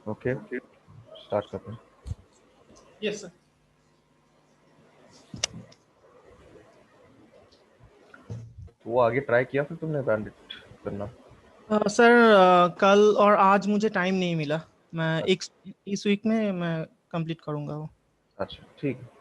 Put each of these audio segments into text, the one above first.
Okay, start करते हैं। Yes sir. वो आगे ट्राई किया फिर तुमने बैंडिट करना? सर कल और आज मुझे टाइम नहीं मिला। मैं एक अच्छा। इस वीक में मैं कंप्लीट करूंगा वो। अच्छा, ठीक है।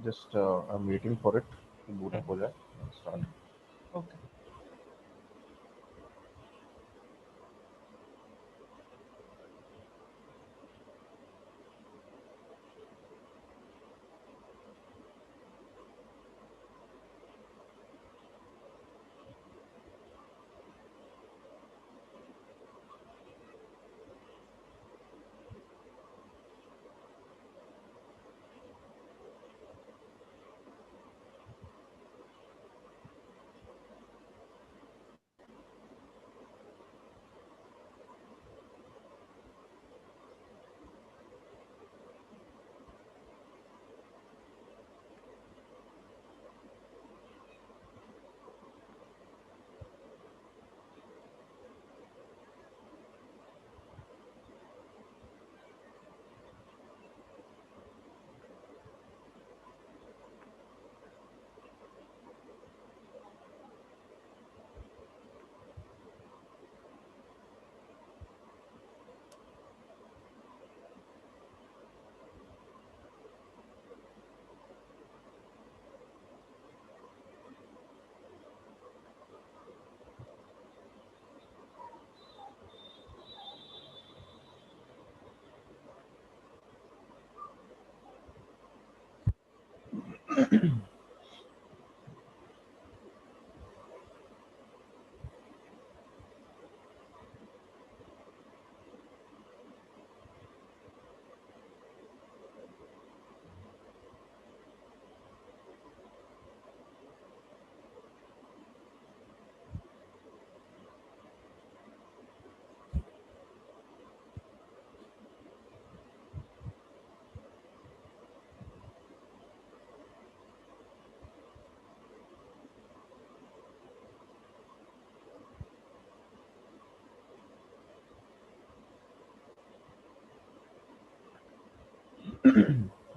Just I am waiting for it कि बूट अप हो जाए। स्टार्ट। ओके।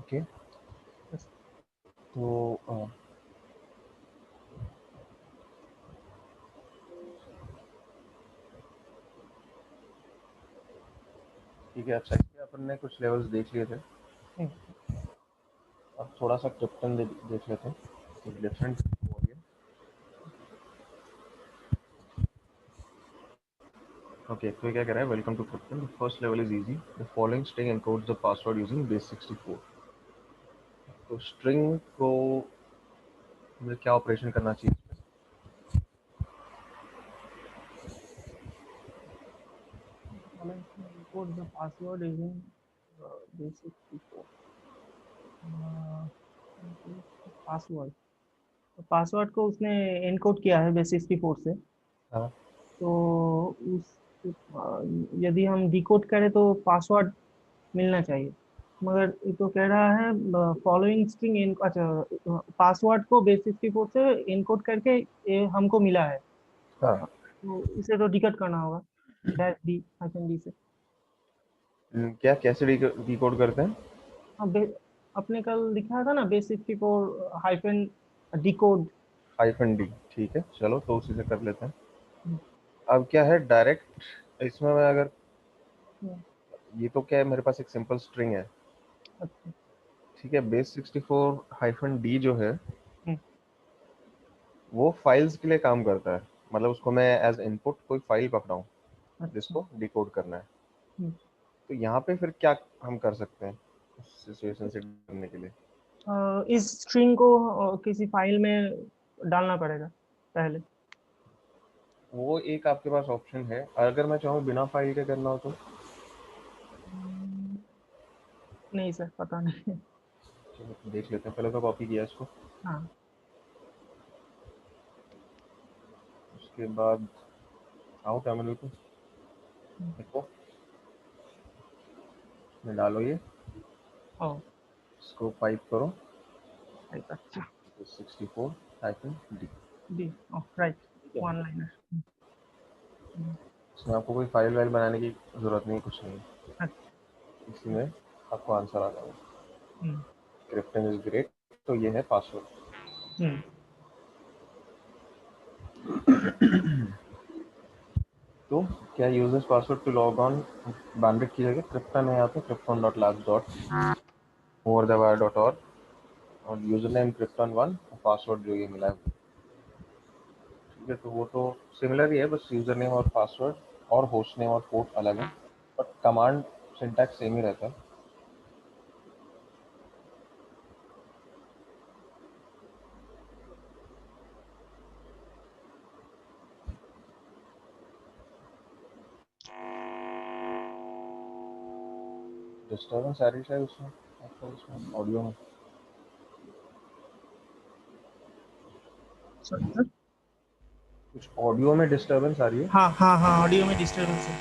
ओके, तो ठीक है। अच्छा, इसके अपन ने कुछ लेवल्स देख लिए थे। अब थोड़ा सा क्रिप्टन देख लेते हैं, डिफरेंट हो गया। ओके, तो ये क्या कह रहा है? Welcome to Krypton. The first level is easy. The following string encodes the password using base 64। तो स्ट्रिंग को मुझे क्या ऑपरेशन करना चाहिए? decode the password using base64 password password को उसने एनकोड किया है base64 से। हाँ तो उस यदि हम डिकोड करें तो पासवर्ड मिलना चाहिए, मगर ये तो कह रहा है फॉलोइंग स्ट्रिंग, अच्छा पासवर्ड को base64 से एनकोड करके ये हमको मिला है। हाँ। तो इसे तो डिकोड करना होगा -d से। क्या कैसे डिकोड करते हैं? हाँ, अपने कल दिखाया था ना base64 hyphen decode. Hyphen D, ठीक है चलो तो उसी से कर लेते हैं। अब क्या है डायरेक्ट इसमें मैं अगर, ये तो क्या है मेरे पास एक सिंपल स्ट्रिंग है, अच्छा। ठीक है। base64-d जो है हम्म, वो फाइल्स के लिए काम करता है, मतलब उसको मैं एज इनपुट कोई फाइल पकड़ाऊँ अच्छा। जिसको डिकोड करना है। हम्म, तो यहाँ पे फिर क्या हम कर सकते हैं उस सिचुएशन से करने के लिए? इस स्ट्रिंग को किसी फाइल में डालना पड़ेगा पहले। वो एक आपके पास ऑप्शन है, अगर मैं चाहूँ बिना फाइल के करना हो तो? हम्म, नहीं सर, पता नहीं। चलो देख लेते हैं, पहले तो कॉपी किया इसको, हाँ। उसके बाद आओ टर्मिनल पे, हम्म, देखो में डालो ये, ओ इसको पाइप करो अच्छा। 64-d, डी, ओ राइट, ठीक है। One liner. इसमें आपको कोई फाइल वाइल बनाने की जरूरत नहीं, कुछ नहीं, अच्छा। इसी में आपको आंसर आ जाएगा। हम्म, क्रिप्टन इज ग्रेट, तो ये है पासवर्ड। हम्म, तो क्या users password to log on bandwidth की जगह क्रिप्टन है यहाँ पे, krypton.labs.overthewire.org, और यूजर नेम krypton1 और पासवर्ड जो ये मिला है, ठीक है। तो वो तो सिमिलर ही है, बस यूजर नेम और पासवर्ड और होस्ट नेम और पोर्ट अलग है, बट कमांड सिंटैक्स सेम ही रहता है। डिस्टर्बेंस आ रही है शायद उसमें, आपको उसमें ऑडियो में सॉरी सर। कुछ ऑडियो में डिस्टर्बेंस आ रही है। हाँ हाँ हाँ, ऑडियो में डिस्टरबेंस है।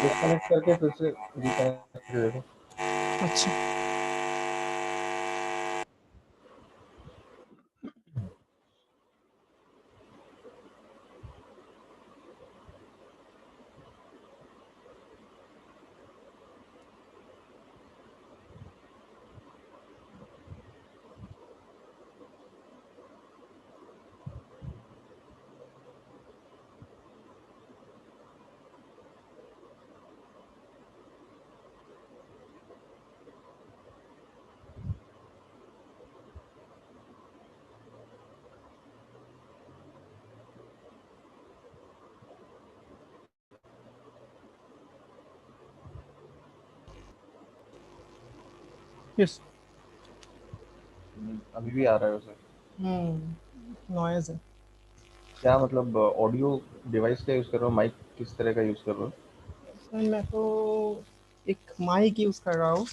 डिस्कनेक्ट करके फिर से रिकनेक्ट करके देखो। अच्छा। यस। अभी भी आ रहा है उसे? नॉइज है। क्या मतलब ऑडियो डिवाइस का यूज़ कर रहे हो, माइक किस तरह का यूज़ कर रहे हो? सर मैं तो एक माइक यूज कर रहा हूँ।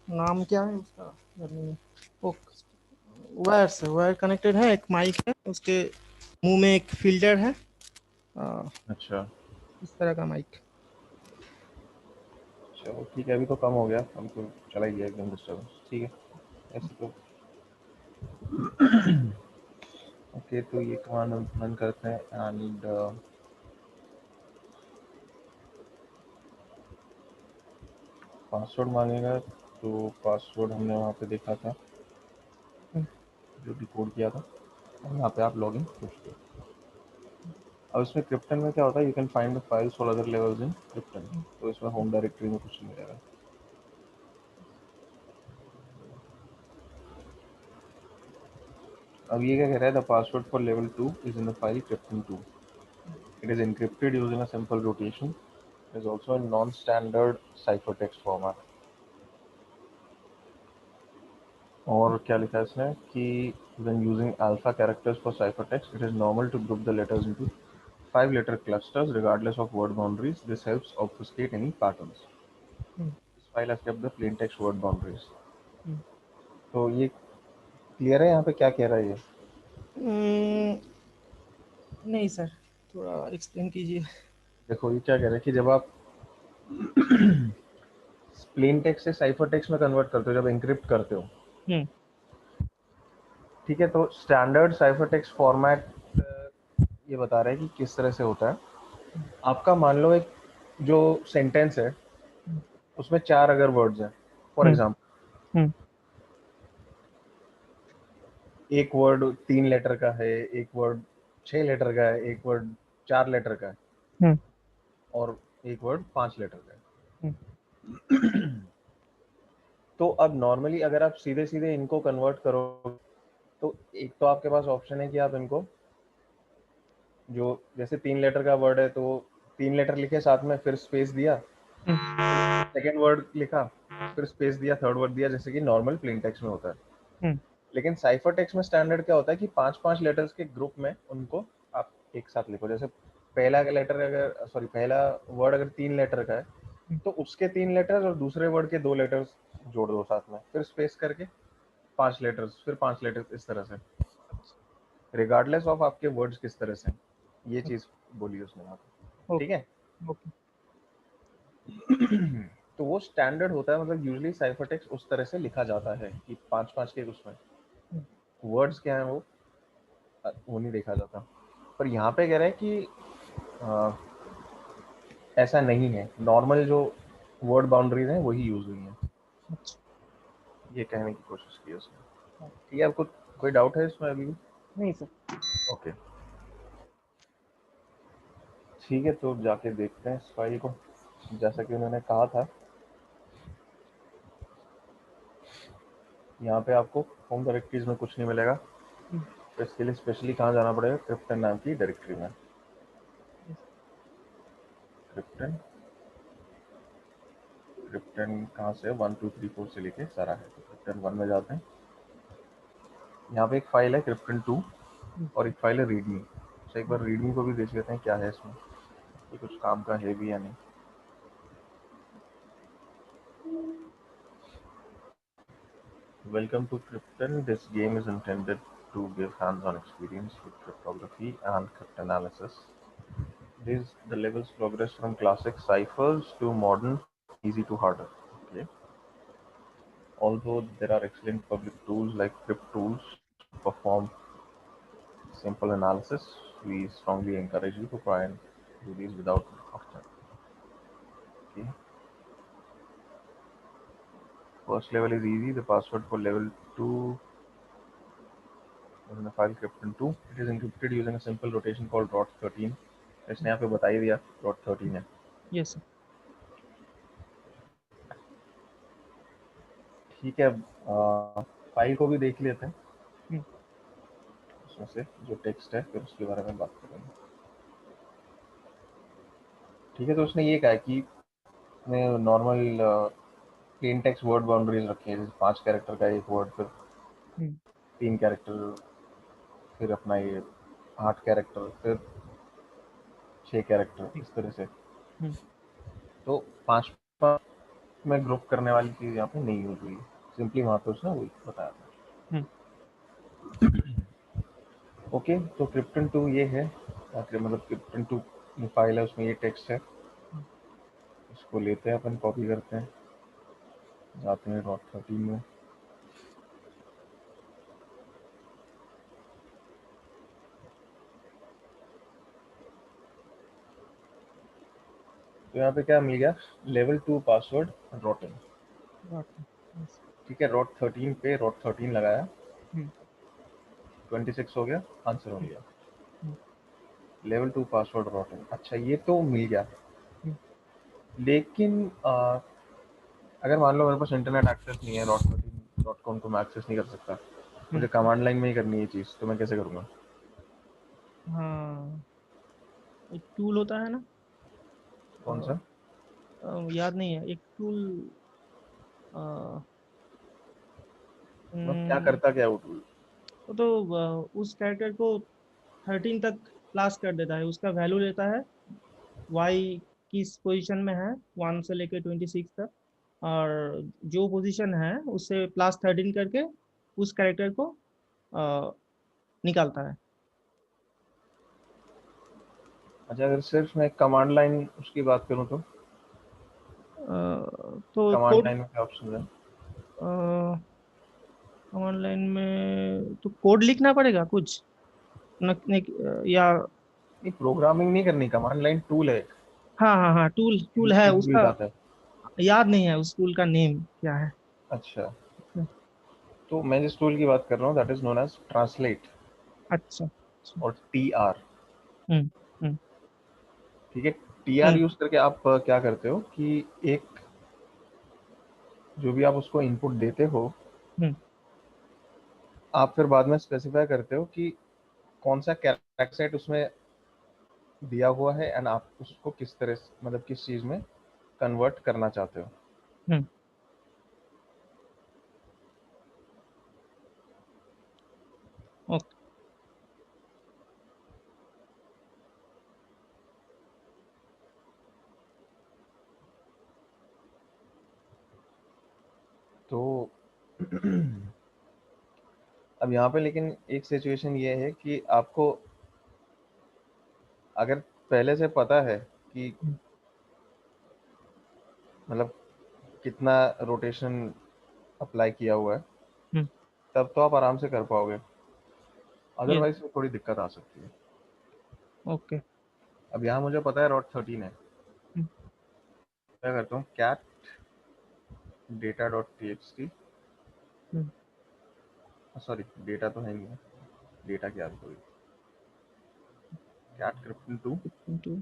नाम क्या है उसका, वो वायर से वायर कनेक्टेड है, एक माइक है, उसके मुंह में एक फिल्टर है। आ, अच्छा इस तरह का माइक। चलो ठीक है, अभी तो कम हो गया, हमको चला ही गया एकदम डिस्टर्बेंस, ठीक है ऐसे तो। ओके तो ये कमांड हम रन करते हैं एंड पासवर्ड मांगेगा, तो पासवर्ड हमने वहाँ पे देखा था जो डिकोड किया था, और यहाँ पे आप लॉगिन पूछते हो। अब इसमें क्रिप्टन में क्या होता है, you can find the files for other levels in krypton, तो इसमें होम डायरेक्टरी में कुछ नहीं मिलेगा। अब ये क्या कह रहा है, the password for level 2 is in the file krypton2, it is encrypted using a simple rotation is also a non-standard ciphertext format. और क्या लिखा है इसने कि when using alpha characters for ciphertext, it is normal to group the letters into 5-letter clusters regardless of word boundaries. This helps obfuscate any patterns. Hmm, This file has kept the plain text word boundaries. हम्म। तो ये clear है यहाँ पे क्या कह रहा है ये? नहीं सर, थोड़ा एक्सप्लेन कीजिए। देखो ये क्या कह रहा है कि जब आप प्लेन टेक्स्ट से साइफर टेक्स्ट में कन्वर्ट करते हो, जब एन्क्रिप्ट करते हो, हम्म, ठीक है, तो स्टैंडर्ड साइफर टेक्स्ट फॉर्मेट ये बता रहा है कि किस तरह से होता है। आपका मान लो एक जो सेंटेंस है हम्म, उसमें 4 अगर वर्ड्स हैं, फॉर हम्म, एग्जांपल हम्म, एक वर्ड 3 लेटर का है, एक वर्ड 6 लेटर का है, एक वर्ड 4 लेटर का है हम्म, और एक वर्ड 5 लेटर का है। हम्म, तो अब नॉर्मली अगर आप सीधे सीधे इनको कन्वर्ट करो तो एक तो आपके पास ऑप्शन है कि आप इनको जो जैसे 3 लेटर का वर्ड है तो 3 लेटर लिखे साथ में, फिर स्पेस दिया, सेकेंड वर्ड लिखा, फिर स्पेस दिया, थर्ड वर्ड दिया, जैसे कि नॉर्मल प्लेन टेक्स्ट में होता है। हम्म, लेकिन साइफर टेक्स्ट में स्टैंडर्ड क्या होता है कि 5-5 लेटर्स के ग्रुप में उनको आप एक साथ लिखो। जैसे पहला लेटर अगर पहला वर्ड अगर 3 लेटर का है तो उसके 3 लेटर्स और दूसरे वर्ड के 2 लेटर्स जोड़ दो साथ में, फिर स्पेस करके 5 लेटर्स, फिर 5 लेटर्स, इस तरह से, रिगार्डलेस ऑफ आपके वर्ड्स किस तरह से। ये चीज बोली उसने वहाँ पे, ठीक ओके, है। ओके। तो वो स्टैंडर्ड होता है, मतलब यूजुअली साइफर टेक्स्ट उस तरह से लिखा जाता है कि 5-5 के उसमें वर्ड्स क्या है वो नहीं देखा जाता। पर यहाँ पे कह रहा है कि आ, ऐसा नहीं है, नॉर्मल जो वर्ड बाउंड्रीज हैं वही यूज हुई हैं, अच्छा। ये कहने की कोशिश की है उसने। ठीक है, आपको कोई डाउट है इसमें अभी? नहीं सर। ओके, ठीक है, तो जाके देखते हैं इस फाइल को। जैसा कि उन्होंने कहा था, यहाँ पे आपको होम डायरेक्टरीज में कुछ नहीं मिलेगा, तो इसके लिए स्पेशली कहाँ जाना पड़ेगा, क्रिप्टन नाम की डायरेक्टरी में। क्रिप्टन, क्रिप्टन कहाँ से, 1 2 3 4 से लेके सारा है, तो क्रिप्टन 1 में जाते हैं। यहाँ पे एक फाइल है क्रिप्टन 2 और एक फाइल है रीडमी। तो एक बार रीडमी को भी देख लेते हैं क्या है इसमें, ये कुछ काम का है भी या नहीं। Welcome to Krypton. This game is intended to give hands-on experience with cryptography and cryptanalysis. The levels progress from classic ciphers to modern, easy to harder. Okay. Although there are excellent public tools like CrypTools to perform simple analysis, we strongly encourage you to try and do these without caution. Okay. First level is easy. The password for level 2 is in the file Krypton 2. It is encrypted using a simple rotation called ROT13. इसने यहाँ पे बता ही दिया ROT13 है। Yes sir. ठीक है, file को भी देख लेते हैं, हम्म, उसमें से जो टेक्स्ट है फिर उसके बारे में बात करेंगे। ठीक है, तो उसने ये कहा है कि normal plain text word boundaries रखी है, जैसे 5 कैरेक्टर का एक वर्ड, फिर हम्म, 3 कैरेक्टर, फिर अपना ये 8 कैरेक्टर, फिर 6 कैरेक्टर, ठीक। इस तरह से। हम्म, तो 5 में ग्रुप करने वाली चीज़ यहाँ पे नहीं यूज हुई, सिंपली वहाँ पे उसने वही बताया था। हम्म, ओके, तो क्रिप्टन 2 ये है, मतलब क्रिप्टन 2 जो फाइल है उसमें ये टेक्स्ट है। हम्म। इसको लेते हैं अपन, कॉपी करते हैं, जाते हैं ROT13 में। तो यहाँ पे क्या मिल गया, level 2 password ROT13। Got it. Yes. ठीक है, ROT13 पे ROT13 लगाया, हम्म, 26 हो गया, आंसर हो हम्म, गया। हम्म, लेवल 2 पासवर्ड ROT13, अच्छा ये तो मिल गया। हम्म, लेकिन अगर मान लो मेरे पास इंटरनेट एक्सेस नहीं है, ROT13.com को मैं एक्सेस नहीं कर सकता, मुझे हम्म। कमांड लाइन में ही करनी है ये चीज़, तो मैं कैसे करूँगा? हाँ, एक टूल होता है ना, कौन सा? याद नहीं है एक टूल। मतलब क्या करता क्या है वो टूल? वो तो उस कैरेक्टर को 13 तक क्लास कर देता है, उसका वैल्यू लेता है वाई किस पोजीशन में है, 1 से लेके 26 तक, और जो पोजीशन है उससे प्लस 13 करके उस कैरेक्टर को अ, निकालता है। अच्छा, अगर सिर्फ मैं कमांड लाइन उसकी बात करूँ तो तो कमांड कोड, लाइन में क्या ऑप्शन है? ऑनलाइन में तो कोड लिखना पड़ेगा कुछ या। नहीं, प्रोग्रामिंग नहीं करनी, कमांड लाइन टूल है, हाँ हाँ हाँ, टूल टूल है क्विक बिल्ड उसका। आता है। याद नहीं है उस टूल का नेम क्या है। अच्छा, तो मैं जिस टूल की बात कर रहा हूँ that is known as translate अच्छा अच्छा। और टी आर। हम्म हम्म ठीक है, टी आर हम्म यूज करके आप क्या करते हो कि एक जो भी आप उसको इनपुट देते हो, हम्म। आप फिर बाद में स्पेसिफाई करते हो कि कौन सा कैरेक्टर सेट उसमें दिया हुआ है एंड आप उसको किस तरह मतलब किस चीज में कन्वर्ट करना चाहते हो। हम्म। ओके। तो अब यहाँ पे लेकिन एक सिचुएशन ये है कि आपको अगर पहले से पता है कि हम्म, मतलब कितना रोटेशन अप्लाई किया हुआ है, हम्म। तब तो आप आराम से कर पाओगे, ये। अदरवाइज में थोड़ी दिक्कत आ सकती है। ओके। अब यहाँ मुझे पता है रॉट 13 है, हम्म क्या करता हूँ, cat data dot T X T, हम्म। सॉरी डेटा तो है नहीं है, डेटा की आदत होगी, कैट क्रिप्टन 2 into,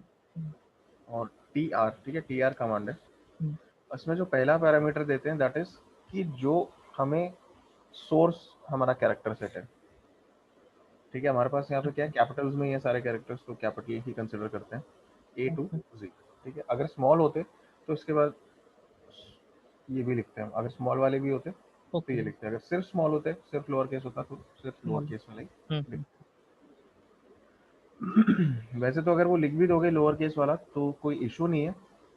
और टी आर। ठीक है, टी आर कमांड है। हम्म, उसमें जो पहला पैरामीटर देते हैं दैट इज कि जो हमें सोर्स हमारा कैरेक्टर सेट है। ठीक है, हमारे पास यहाँ पे क्या है, कैपिटल्स में ये सारे कैरेक्टर्स तो कैपिटल ही कंसिडर करते हैं, ए टू ओके जी। ठीक है, अगर स्मॉल होते तो इसके बाद ये भी लिखते हैं, अगर स्मॉल वाले भी होते तो ओके। ये लिखते हैं, अगर सिर्फ स्मॉल होते सिर्फ लोअर केस होता तो सिर्फ लोअर हम्म केस वाला ही हम्म। लिखते। वैसे तो अगर वो लिख भी दोगे लोअर केस वाला तो कोई इशू नहीं है,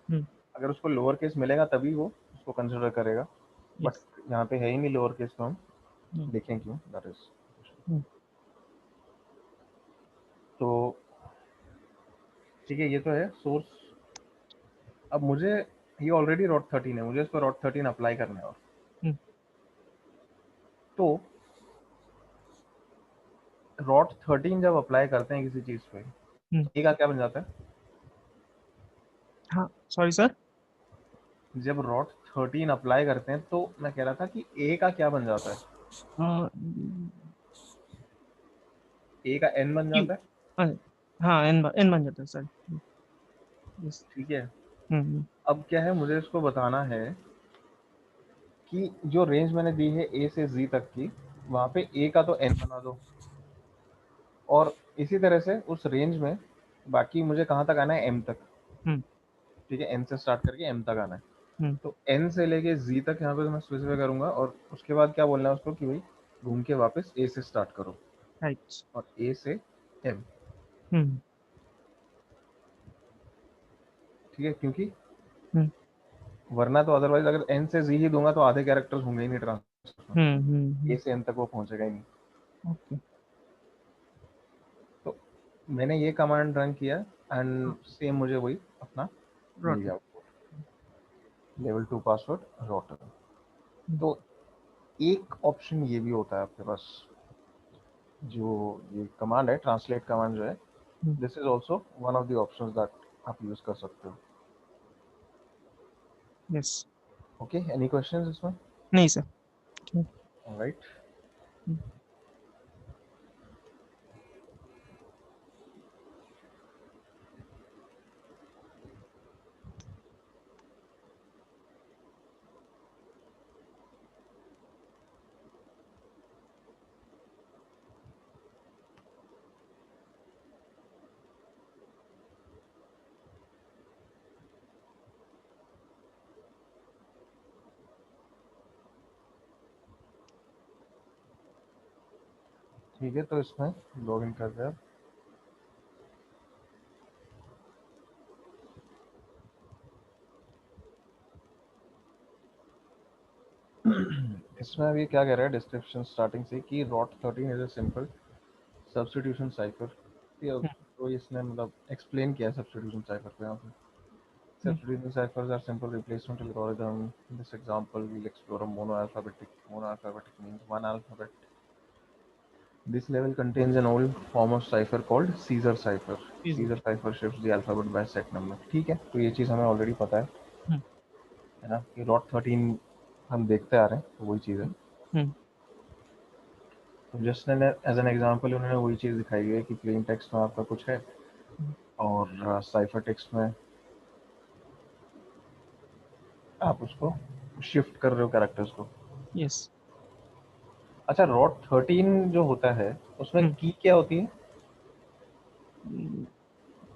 हम्म। अगर उसको लोअर केस मिलेगा तभी वो उसको कंसिडर करेगा, बट यस। यहाँ पे है ही नहीं लोअर केस, तो हम हम्म लिखें क्यों, दैट इज। हम्म। तो ठीक है, ये तो है सोर्स। अब मुझे ये ऑलरेडी रॉट 13 है, मुझे इस पर रॉट 13 अप्लाई करना है, और हम्म तो रॉट 13 जब अप्लाई करते हैं किसी चीज पे हम्म। तो ए का क्या बन जाता है? हाँ सॉरी सर। जब रॉट 13 अप्लाई करते हैं तो मैं कह रहा था कि ए का क्या बन जाता है? ए का एन बन क्यू। जाता है। हाँ एन एन बन जाता है सर। यस। ठीक है, हम्म अब क्या है, मुझे इसको बताना है कि जो रेंज मैंने दी है ए से जी तक की, वहां पे ए का तो एन बना दो, और इसी तरह से उस रेंज में बाकी मुझे कहाँ तक आना है, एम तक। हम्म ठीक है, एन से स्टार्ट करके एम तक आना है। हम्म। तो एन से लेके जी तक यहाँ पे मैं स्पेसिफाई करूंगा, और उसके बाद क्या बोलना है उसको कि भाई घूम के वापस ए से स्टार्ट करो, राइट। और ए से एम। हम्म ठीक है, क्योंकि हम्म वरना तो अदरवाइज अगर एन से जी ही दूंगा तो आधे कैरेक्टर्स होंगे ही नहीं ट्रांसफर में, ए हम्म। से एन तक वो पहुंचेगा ही नहीं। ओके। तो मैंने ये कमांड रन किया एंड सेम मुझे वही अपना मिल रॉट। गया, लेवल 2 पासवर्ड रॉटर। तो एक ऑप्शन ये भी होता है आपके पास, जो ये कमांड है ट्रांसलेट कमांड जो है, this is also one of the options that आप यूज कर सकते हो। यस। ओके, एनी क्वेश्चंस इसमें? नहीं सर। ऑलराइट। ठीक है, तो इसमें लॉग इन कर रहे हैं। इसमें अभी क्या कह रहा है डिस्क्रिप्शन स्टार्टिंग से कि ROT 13 is a simple substitution cipher. ये तो इसने मतलब एक्सप्लेन किया सब्स्टिट्यूशन साइफर को यहाँ पे। Substitution ciphers are simple replacement algorithm. In this example, we'll explore a monoalphabetic. Monoalphabetic means one alphabet. This level contains an old form of cipher called Caesar cipher. Caesar cipher shifts the alphabet by set number. ठीक है, तो ये चीज़ हमें already पता है ना कि ROT 13 हम देखते आ रहे हैं, तो वही चीज़ है। तो जस्ट एज एन एग्जांपल उन्होंने वही चीज़ दिखाई है कि प्लेन टेक्स्ट में आपका कुछ है और साइफर टेक्स्ट में आप उसको शिफ्ट कर रहे हो कैरेक्टर्स को। यस। अच्छा, रॉट 13 जो होता है उसमें की क्या होती है?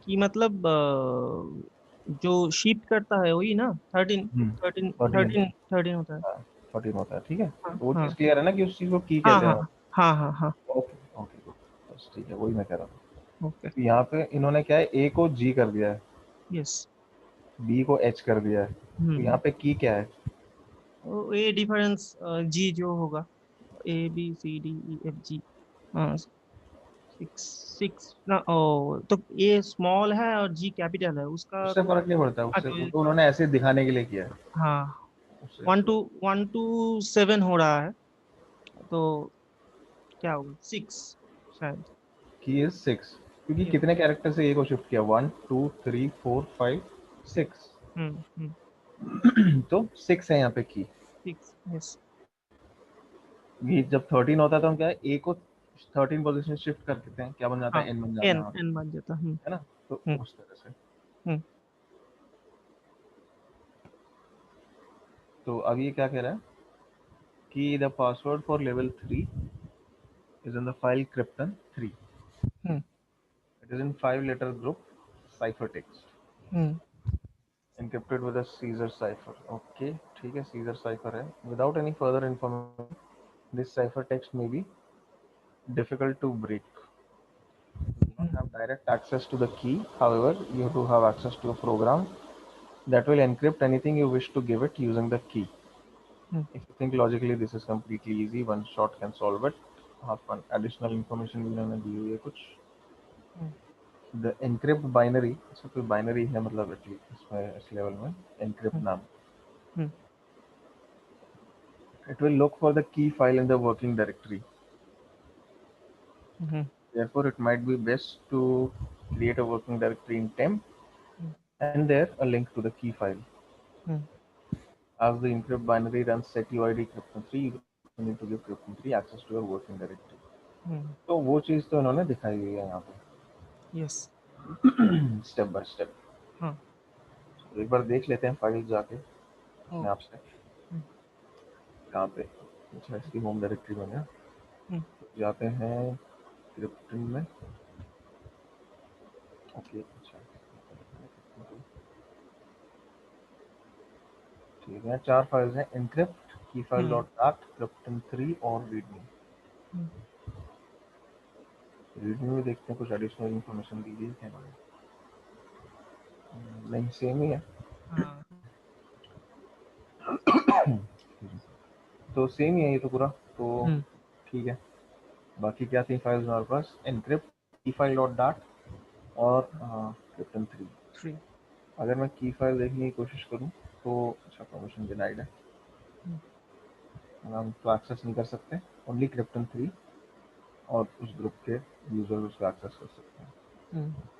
कि मतलब जो शिफ्ट करता है वही ना, 13 13 13 13 13 होता है। 13 होता है, ठीक है। हाँ तो वो हाँ चीज़ क्लियर है ना कि उस चीज़ को की हाँ कहते हाँ हैं। हाँ हाँ हाँ। ओके ओके, बस ठीक है, वही मैं कह रहा था। ओके। तो यहाँ पे इन्होंने क्या है, ए को जी कर दिया है, यस। बी को एच कर दिया है, तो यहाँ पे की क्या है? ये डिफरेंस जी जो होगा, ABCDEFG। हाँ, सिक्स सिक्स ना। ओ तो ए स्मॉल है और जी कैपिटल है उसका उससे तो। फर्क नहीं पड़ता, उससे अच्छा वो तो उन्होंने ऐसे दिखाने के लिए किया है। हाँ, उससे 1 to 7 हो रहा है, तो क्या होगा, 6 शायद। की इज 6, क्योंकि यस। कितने कैरेक्टर से ए को शिफ्ट किया, 1 2 3 4 5 6। हम्म। तो 6 है यहाँ पे की। 6। यस। ये जब 13 होता है तो हम क्या है, ए को 13 पोजीशन शिफ्ट कर देते हैं, क्या बन जाता हाँ, है, एन बन जाता है एन वहाँ पे, एन बन जाता। है ना। तो हम्म उस तरह से। हम्म तो अब ये क्या कह रहा है कि the password for level 3 is in the file krypton 3. Hmm It is in 5-letter group ciphertext hmm encrypted with a Caesar cipher. Okay, ठीक है, Caesar cipher है। Without any further information, this ciphertext may be difficult to break. You do not have direct access to the key. However, you do have access to a program that will encrypt anything you wish to give it using the key. Hmm If you think logically, this is completely easy. One shot can solve it. Have fun. Additional information भी इन्होंने दी हुई है कुछ। हम्म the encrypt binary, इसका कोई binary है मतलब इसमें इस लेवल में एनक्रिप्ट नाम। Hmm it will look for the key file in the working directory. Hmm Therefore, it might be best to create a working directory in temp hmm and there a link to the key file. Hmm As the encrypt binary runs setuid crypton3, you need to give crypton3 access to your working directory. तो वो चीज़ तो इन्होंने दिखाई हुई है यहाँ yes. पे step by step. हाँ। एक बार देख लेते हैं फाइल जाके ओ। अपने आप से कहाँ पे। अच्छा, इसकी होम डायरेक्टरी में है, हम्म जाते हैं क्रिप्टन में। ओके, अच्छा ठीक है, 4 फाइल्स हैं, encrypt, keyfile.dat, crypton3 और readme। हम्म readme में देखते हैं कुछ एडिशनल इन्फॉर्मेशन दी गई है क्या इन्होंने। नहीं, सेम ही है। हाँ। तो सेम ही है ये तो पूरा। तो हम्म ठीक है, बाकी क्या थी फाइल्स हमारे पास, encrypt, keyfile.dat और crypton3। 3। अगर मैं की फाइल देखने की कोशिश करूँ तो अच्छा, परमिशन डिनाइड है, हम तो एक्सेस नहीं कर सकते, ओनली crypton3 और उस ग्रुप के यूजर उसको एक्सेस कर सकते हैं।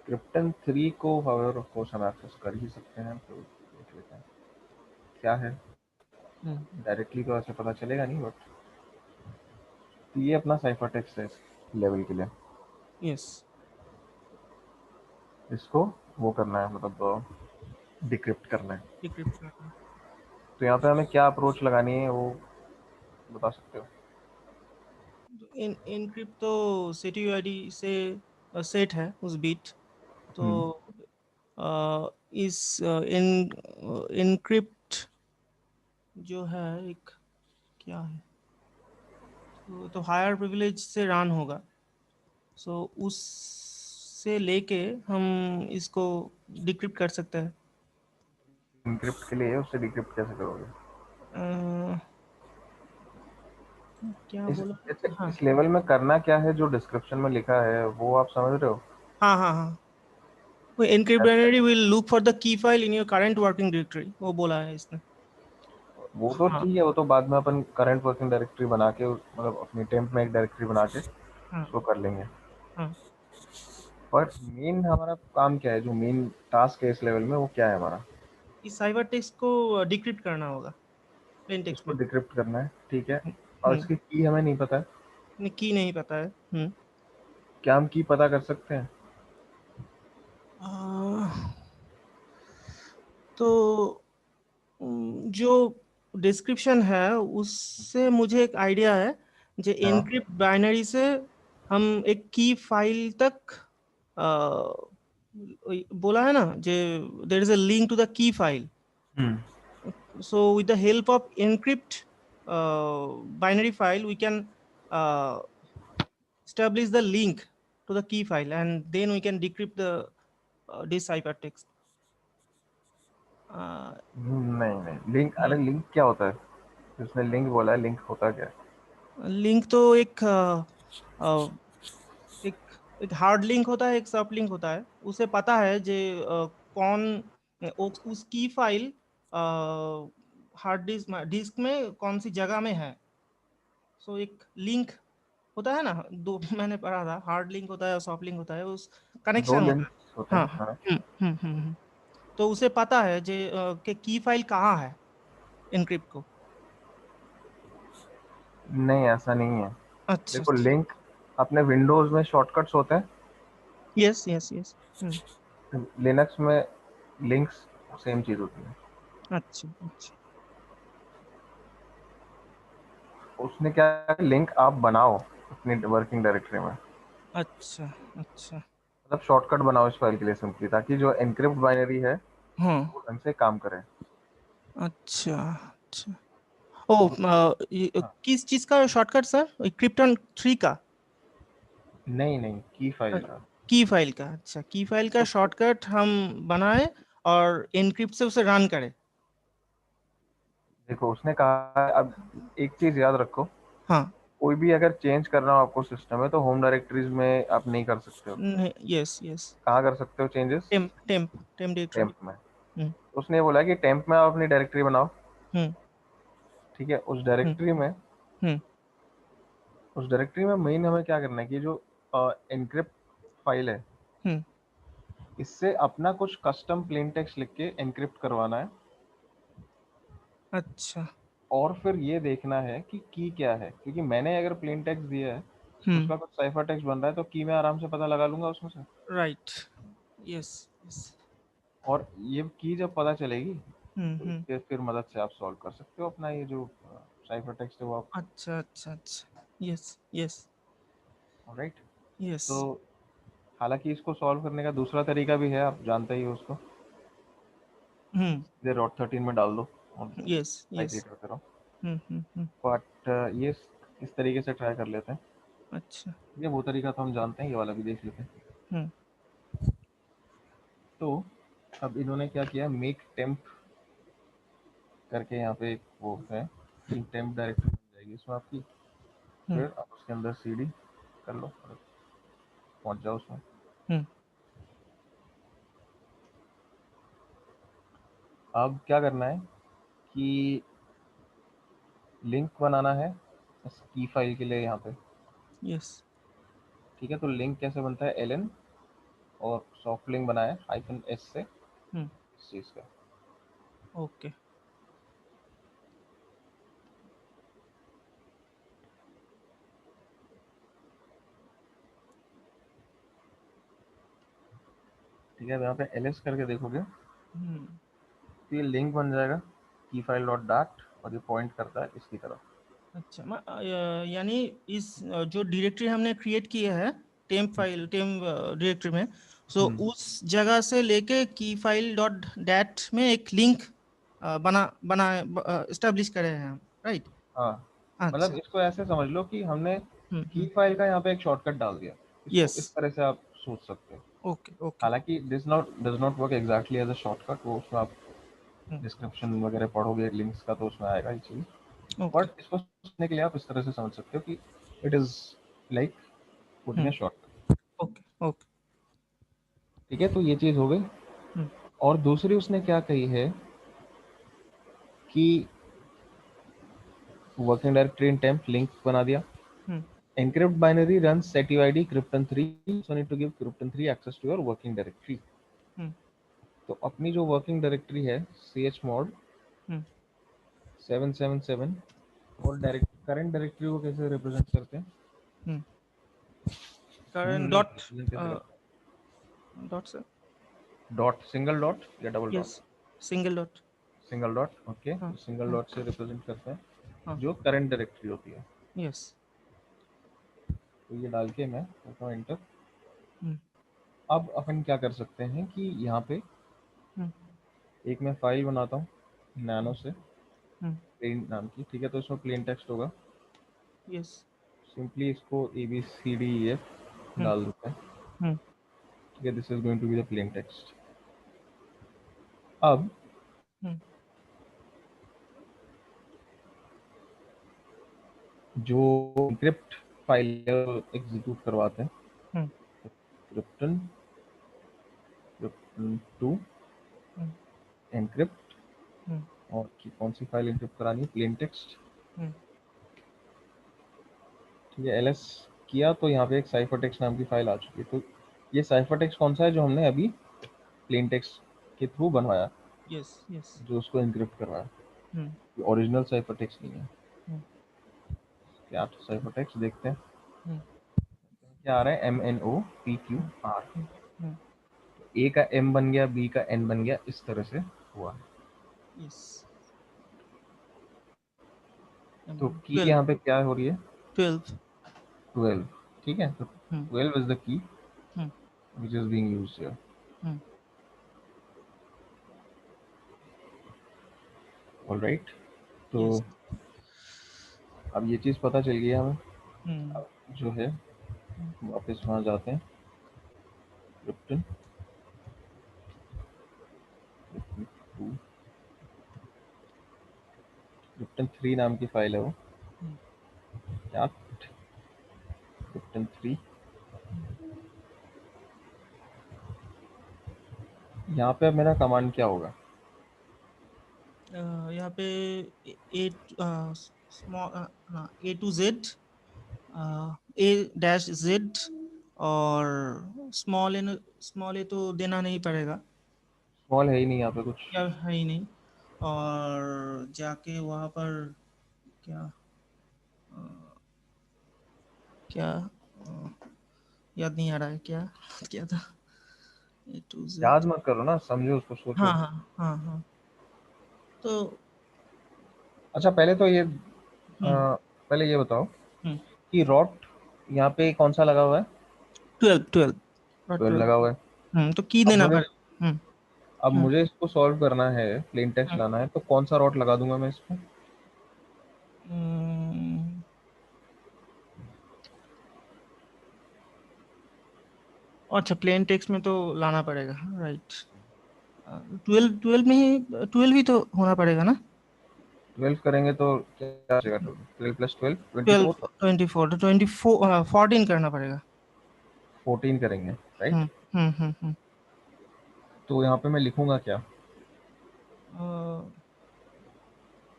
crypton3 को हाउएवर ऑफ कोर्स हम एक्सेस कर ही सकते हैं, तो देख लेते हैं क्या है। डायरेक्टली तो ऐसे पता चलेगा नहीं, बट तो ये अपना साइफर टेक्स्ट है इस लेवल के लिए। यस। इसको वो करना है, मतलब डिक्रिप्ट करना है। डिक्रिप्ट करना। तो यहाँ पे हमें क्या अप्रोच लगानी है वो बता सकते हो? इनक्रिप्ट तो सेट्यूआईडी से सेट है उस बिट, तो इस इन इनक्रिप्ट जो है एक क्या है, तो हायर प्रिविलेज से रन होगा। सो उससे लेके हम इसको डिक्रिप्ट कर सकते हैं। इनक्रिप्ट के लिए उससे डिक्रिप्ट कैसे करोगे? अ, क्या बोला? हाँ इस लेवल में करना क्या है, जो डिस्क्रिप्शन में लिखा है वो आप समझ रहे हो? हाँ हाँ हाँ, वो encrypt binary will look for the key file in your current working directory, वो बोला है इसने। वो तो हाँ ठीक है, वो तो बाद में अपन करंट वर्किंग डायरेक्टरी बना के मतलब अपनी टेम्प में एक डायरेक्टरी बना के हाँ उसको कर लेंगे। हाँ, पर मेन हमारा काम क्या है, जो मेन टास्क है इस लेवल में वो क्या है हमारा? इस साइबर टेक्स्ट को डिक्रिप्ट करना होगा प्लेन टेक्स्ट इसको में। डिक्रिप्ट करना है, ठीक है। और हम्म, इसकी की हमें नहीं पता है। की नहीं पता है। क्या हम की पता कर सकते हैं? आ, तो जो डिस्क्रिप्शन है उससे मुझे एक आइडिया है, जो हाँ। एनक्रिप्ट बाइनरी से हम एक की फाइल तक आ, बोला है ना, जो there is a link to the key file. Hmm. So with the help of encrypt binary file, we can uh, establish the link to the key file, and then we can decrypt the this ciphertext. Uh, नहीं नहीं, link, अरे link क्या होता है? उसने link बोला है, link होता क्या है? लिंक तो एक एक हार्ड लिंक होता है, एक सॉफ्ट लिंक होता है। उसे पता है जे कौन उस की फाइल हार्ड डिस्क डिस्क में कौन सी जगह में है। सो एक लिंक होता है ना, दो मैंने पढ़ा था, हार्ड लिंक होता है और सॉफ्ट लिंक होता है, उस दो कनेक्शन होता है। लिंक्स होते हाँ हैं, हाँ। तो उसे पता है जे कि की फाइल कहाँ है इनक्रिप्ट को। नहीं, ऐसा नहीं है। अच्छा देखो, अच्छा, लिंक अपने विंडोज में शॉर्टकट्स होते हैं, यस यस यस। लिनक्स में लिंक्स सेम चीज होती है। अच्छा अच्छा उसने क्या, लिंक आप बनाओ अपनी वर्किंग डायरेक्टरी में, अच्छा अच्छा। मतलब शॉर्टकट बनाओ इस फाइल के लिए सिंपली, ताकि जो एनक्रिप्ट बाइनरी है हाँ, वो ढंग से काम करे। अच्छा अच्छा। ओ हाँ। किस चीज का शॉर्टकट सर, क्रिप्टन 3 का? नहीं नहीं, की फाइल का। की फाइल का, अच्छा की फाइल का तो शॉर्टकट हम बनाए और एनक्रिप्ट से उसे रन करें। देखो, उसने कहा है, अब एक चीज याद रखो, हाँ, कोई भी अगर चेंज करना हो आपको सिस्टम में, तो होम डायरेक्टरीज में आप नहीं कर सकते हो। यस यस, कहाँ कर सकते हो चेंजेस? Temp directory. टेम्प में। उसने ये बोला कि टेम्प में आप अपनी डायरेक्टरी बनाओ, हम्म ठीक है। हम्म हम्म उस डायरेक्टरी में मेन हमें क्या करना है कि जो एनक्रिप्ट फाइल है, हम्म इससे अपना कुछ कस्टम प्लेन टेक्स्ट लिख के एनक्रिप्ट करवाना है। अच्छा। और फिर ये देखना है कि की क्या है, क्योंकि मैंने अगर प्लेन टेक्स्ट दिया है, हम्म उसका कुछ साइफर टेक्स्ट बन रहा है, तो की मैं आराम से पता लगा लूंगा उसमें से। Right, yes yes. और ये की जब पता चलेगी, तो हम्म, इसके फिर मदद से आप सॉल्व कर सकते हो अपना ये जो साइफर टेक्स्ट है वो आप। अच्छा अच्छा अच्छा, यस यस राइट। यस। तो हालांकि इसको सॉल्व करने का दूसरा तरीका भी है, आप जानते ही हो उसको। हम्म, ये रॉट 13 में डाल दो और यस साइट यस। रीडर करो। हम्म। बट ये इस तरीके से ट्राई कर लेते हैं। अच्छा। ये वो तरीका तो हम जानते हैं, ये वाला भी देख लेते हैं। हम्म तो अब इन्होंने क्या किया, मेक टेम्प करके यहाँ पे एक वो है कि टेम्प डायरेक्टरी बन जाएगी इसमें आपकी। हम्म फिर आप उसके अंदर सीडी कर लो और पहुँच जाओ उसमें। हम्म अब क्या करना है कि लिंक बनाना है इस की फाइल के लिए यहाँ पे, यस। ठीक है। तो लिंक कैसे बनता है, एल एन, और सॉफ्ट लिंक बनाया हाइफन एस से हम्म इस चीज़ का। ओके। ठीक है, अब यहाँ पे एल एस करके देखोगे हम्म तो ये लिंक बन जाएगा की फाइल डॉट डाट, और ये पॉइंट करता है इसकी तरफ। अच्छा, यानी इस जो डायरेक्टरी हमने क्रिएट किया है, टेम्प फाइल टेम्प डायरेक्टरी में, सो हम्म। उस जगह से लेके की फाइल डॉट डैट में एक लिंक बना बना एस्टेब्लिश करे हैं हम, राइट? हाँ, मतलब अच्छा। इसको ऐसे समझ लो कि हमने हम्म की हम्म फाइल का यहाँ पे एक शॉर्टकट डाल दिया। इसको यस, इस तरह से आप सोच सकते हैं। Okay okay. हालांकि does not work exactly as a shortcut, वो उसमें आप डिस्क्रिप्शन वगैरह पढ़ोगे लिंक्स का तो उसमें आएगा ये चीज़। ओके बट इसको समझने के लिए आप इस तरह से समझ सकते हो कि it is like putting a shortcut. Okay okay. ठीक है, तो ये चीज़ हो गई। और दूसरी उसने क्या कही है कि वर्किंग डायरेक्टरी इन टेम्प लिंक बना दिया। encrypt binary runs setuid krypton3, so need to give krypton3 access to your working directory। तो अपनी जो वर्किंग डायरेक्टरी है chmod 777, और करंट डायरेक्टरी को कैसे रिप्रेजेंट करते हैं? करंट represent कैसे करते डॉट सर। हैं? डॉट, सिंगल डॉट या double yes, dot? Single dot. Single dot, okay. हाँ सिंगल हाँ डॉट से रिप्रेजेंट करते हैं हाँ। जो करंट डायरेक्टरी होती है। यस। तो ये डाल के मैं करता हूँ एंटर। अब अपन क्या कर सकते हैं कि यहाँ पे एक मैं फाइल बनाता हूँ नैनो से, प्लेन नाम की। ठीक है, तो इसमें प्लेन टेक्स्ट होगा। यस। सिंपली इसको ABCDEF डाल देते हैं। ठीक है, this is going to be the plain text. अब जो encrypt फाइल एग्जीक्यूट करवाते हैं, क्रिप्टन क्रिप्टन 2 एनक्रिप्ट, और कौन सी फाइल एनक्रिप्ट करानी है? Plain text. ठीक है, एलएस किया तो यहाँ पे एक साइफर टेक्स्ट नाम की फाइल आ चुकी है। तो ये साइफर टेक्स्ट कौन सा है? जो हमने अभी प्लेन टेक्स्ट के थ्रू बनवाया, यस यस। जो उसको एनक्रिप्ट करवाया। ओरिजिनल साइफर टेक्स्ट नहीं है। क्या साइफर टेक्स्ट देखते हैं क्या आ रहा है? MNOPQR। ए का M बन गया, बी का N बन गया, इस तरह से हुआ है। यस। तो की 12 यहाँ पे क्या हो रही है? 12। 12। ठीक है, तो 12 is the key which is being used here. Alright, तो यस। अब ये चीज़ पता चल गई है हमें। अब जो है वापस वहाँ जाते हैं, क्रिप्टन 2, क्रिप्टन 3 नाम की फाइल है वो। क्या? क्रिप्टन 3। यहाँ पे अब मेरा कमांड क्या होगा? यहाँ पे ए small A to Z, A-Z, और स्मॉल ए तो देना नहीं पड़ेगा, स्मॉल है ही नहीं यहाँ पे कुछ। या है ही नहीं। और जाके वहाँ पर क्या क्या याद नहीं आ रहा है क्या क्या था। A to Z। याद मत करो ना, समझो उसको, हाँ सोचो। हाँ हाँ हाँ। तो अच्छा, पहले ये बताओ कि रॉट यहाँ पे कौन सा लगा हुआ है? 12 12 12 12। लगा हुआ है। तो की अब देना मुझे पड़ेगा। अब मुझे इसको सॉल्व करना है, प्लेन टेक्स्ट हम्म, लाना है, तो कौन सा रॉट लगा दूंगा मैं इसमें? हम्म, अच्छा, प्लेन टेक्स्ट में तो लाना पड़ेगा, राइट। 12 12 में ही 12 ही तो होना पड़ेगा ना। 12 करेंगे तो क्या बचेगा? 12 प्लस 12 12 24। 24 24 14 करना पड़ेगा। 14 करेंगे, राइट? हम्म। तो यहाँ पे मैं लिखूंगा क्या?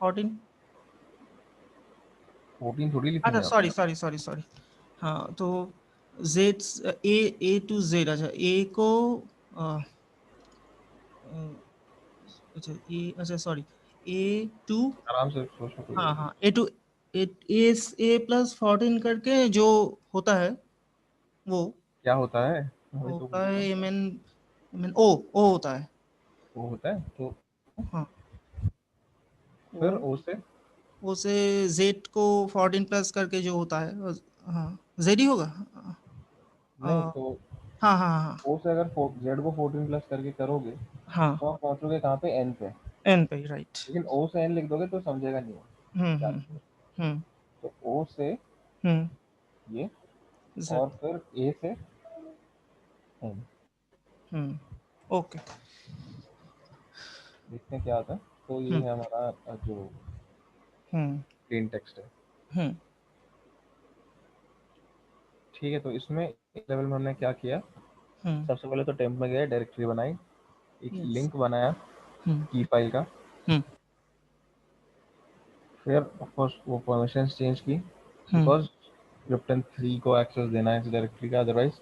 14। 14 थोड़ी अच्छा, लिखेंगे यहाँ पे। सॉरी। हाँ, तो जेड, A to Z। अच्छा, ए को अ, अ, अच्छा अच्छा सॉरी, A to, आराम से सोचो, कोई हाँ बात हाँ, A+14 करके जो होता है वो नहीं। क्या होता है? वही तो होता पूछ है रहा हूँ। O होता है। वो होता है तो हाँ, फिर O ओ से? O से Z को 14 प्लस करके जो होता है, हाँ, Z ही होगा। नहीं, अ, तो हाँ हाँ हाँ ओ से अगर जेड को 14 प्लस करके करोगे हाँ। तो आप पहुंचोगे कहाँ पे? एन पे। N पे, राइट। लेकिन ओ से एन लिख दोगे तो समझेगा नहीं वो क्या। हम्म। तो ओ से हम्म ये और Z। फिर ए से एन। ओके। देखते हैं क्या आता है। तो ये है हमारा जो प्लेन टेक्स्ट है। ठीक है, तो इसमें एक लेवल में हमने क्या किया, सबसे पहले तो टेम्प में गए, डायरेक्टरी बनाई, एक यस। लिंक बनाया की फाइल का, फिर ऑफकोर्स वो परमिशंस चेंज की, बिकॉज क्रिप्टन 3 को एक्सेस देना है इस डायरेक्टरी का, अदरवाइज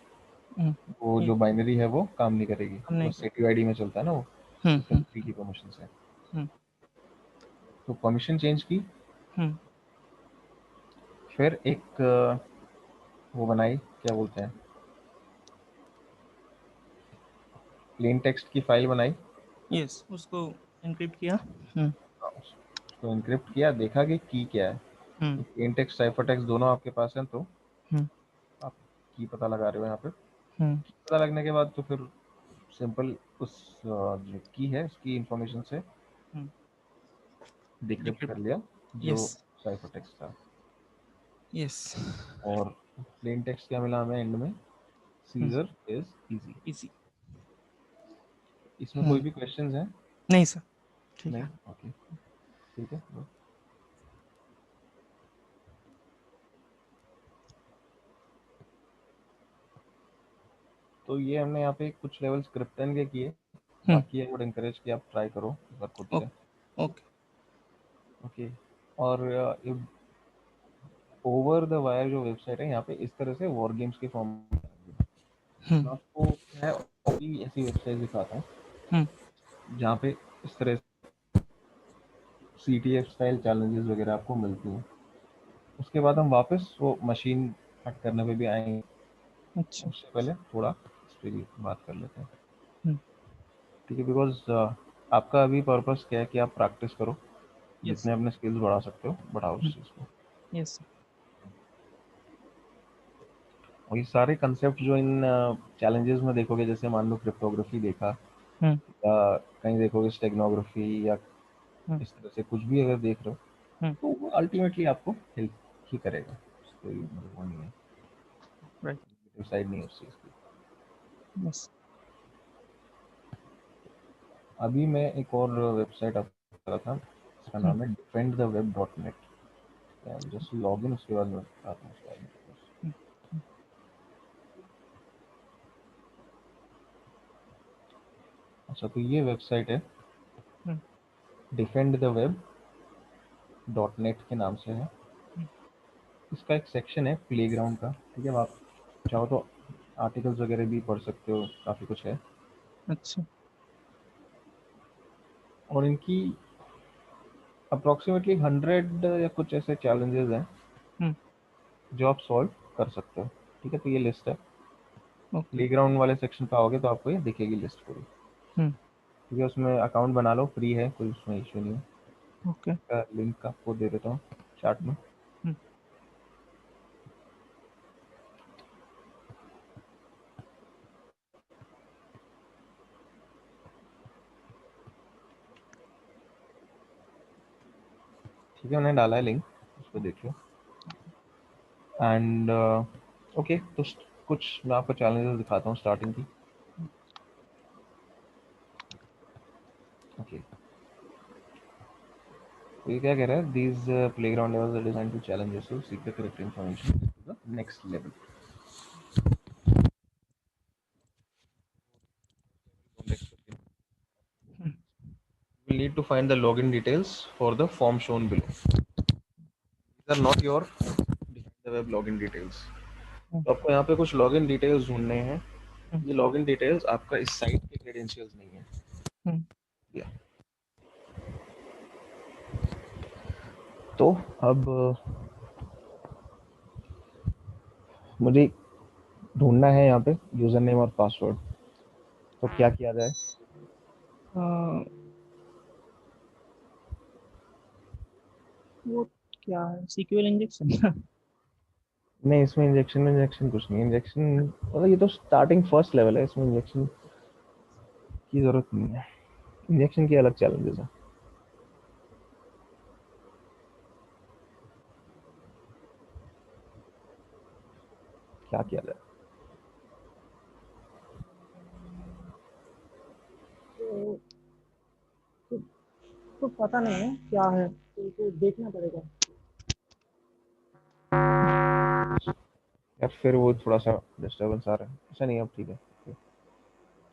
वो जो बाइनरी है वो काम नहीं करेगी। हम नहीं वो सेटीआईडी में चलता है ना वो, क्रिप्टन 3 की परमिशन से। तो परमिशन चेंज की, फिर एक वो बनाई, क्या बोलते हैं, प्लेन टेक्स्ट की फाइल बनाई। यस, उसको एनक्रिप्ट किया। उसको एनक्रिप्ट किया, देखा कि की क्या है। प्लेन टेक्स्ट साइफर टेक्स्ट दोनों आपके पास हैं, तो आप की पता लगा रहे हो यहाँ पे। की पता लगने के बाद तो फिर सिंपल उस जो की है उसकी इंफॉर्मेशन से डिक्रिप्ट कर लिया जो यस। साइफर टेक्स्ट था। यस। और प्लेन टेक्स्ट क्या मिला हमें एंड में, सीजर इज इजी। इजी। इसमें कोई भी क्वेश्चंस हैं? नहीं सर, ठीक नहीं, है। ओके, ठीक है। तो ये हमने यहाँ पे कुछ लेवल्स क्रिप्टन के किए, बाकी आई वुड एनकरेज कि आप ट्राई करो एक बार खुद से। ओके। ओके। और ओवर द वायर जो वेबसाइट है, यहाँ पे इस तरह से वॉर गेम्स के फॉर्म में मैं आपको मैं और भी ऐसी वेबसाइट दिखाता हूँ जहाँ पे इस तरह CTF स्टाइल चैलेंजेस वगैरह आपको मिलती हैं। उसके बाद हम वापस वो मशीन हैक करने पे भी आएंगे। अच्छा। उससे पहले थोड़ा इस पे भी बात कर लेते हैं, हम्म। ठीक है? बिकॉज आपका अभी पर्पस क्या है कि आप प्रैक्टिस करो, यस। जितने अपने स्किल्स बढ़ा सकते हो बढ़ाओ उस चीज़ को। यस। और ये सारे कंसेप्ट जो इन चैलेंजेस में देखोगे, जैसे मान लो क्रिप्टोग्राफी देखा, या कहीं देखोगे स्टेगनोग्राफी, या इस तरह से कुछ भी अगर देख रहे हो, तो वो अल्टीमेटली आपको हेल्प ही करेगा। कोई मतलब वो नहीं है, राइट। साइड नहीं है उस चीज़ की। यस। अभी मैं एक और वेबसाइट कर रहा था, इसका नाम है defendtheweb.net। जस्ट लॉग इन, उसके बाद मैं बताता हूँ उसके बारे में। अच्छा, तो ये वेबसाइट है defendtheweb.net के नाम से है। इसका एक सेक्शन है प्लेग्राउंड का, ठीक है? आप चाहो तो आर्टिकल्स वगैरह भी पढ़ सकते हो, काफ़ी कुछ है। अच्छा। और इनकी अप्रोक्सीमेटली 100 या कुछ ऐसे चैलेंजेस हैं जो आप सॉल्व कर सकते हो, ठीक है? तो ये लिस्ट है, ओके। प्लेग्राउंड वाले सेक्शन पे आओगे तो आपको ये दिखेगी लिस्ट पूरी, ठीक है? उसमें अकाउंट बना लो, फ्री है, कोई उसमें इशू नहीं है। ओके। का लिंक आपको दे देता हूँ चैट में। ठीक है, मैंने डाला है लिंक, उसको देखिए। एंड ओके, तो कुछ मैं आपको चैलेंजेस दिखाता हूँ स्टार्टिंग की। ओके, तो ये क्या कह रहा है, these playground levels are designed to challenge you seek the correct information to the next level. You will need to find the login details for the form shown below. These are not your the web login details. तो आपको यहाँ पे कुछ login details ढूंढने हैं। ये login details आपका इस साइट के क्रेडेंशियल्स नहीं है। या तो अब मुझे ढूंढना है यहाँ पे यूजर नेम और पासवर्ड। तो क्या किया जाए? वो क्या है, सीक्वल इंजेक्शन? नहीं, इसमें इंजेक्शन कुछ नहीं। इंजेक्शन मतलब ये तो स्टार्टिंग फर्स्ट लेवल है, इसमें इंजेक्शन की जरूरत नहीं है। इंजेक्शन की अलग चैलेंजेस है। क्या किया जाए? तो, तो, तो पता नहीं है क्या है, तो देखना पड़ेगा। यार फिर वो थोड़ा सा डिस्टरबेंस आ रहा है, ऐसा नहीं, अब ठीक है।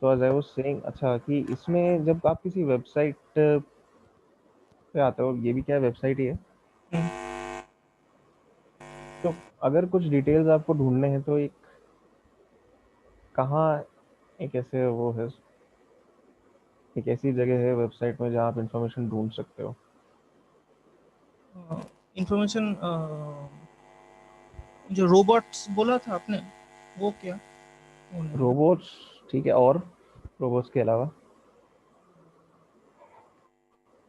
तो एज आई वाज सेइंग, अच्छा कि इसमें जब आप किसी वेबसाइट पे आते हो, ये भी क्या है, वेबसाइट ही है, तो अगर कुछ डिटेल्स आपको ढूंढने हैं तो एक कहाँ, एक ऐसे वो है, एक ऐसी जगह है वेबसाइट में जहाँ आप इंफॉर्मेशन ढूंढ सकते हो। इंफॉर्मेशन, जो रोबोट्स बोला था आपने, वो क्या? वो नहीं है। रोबोट्स, ठीक है, और रोबोट्स के अलावा?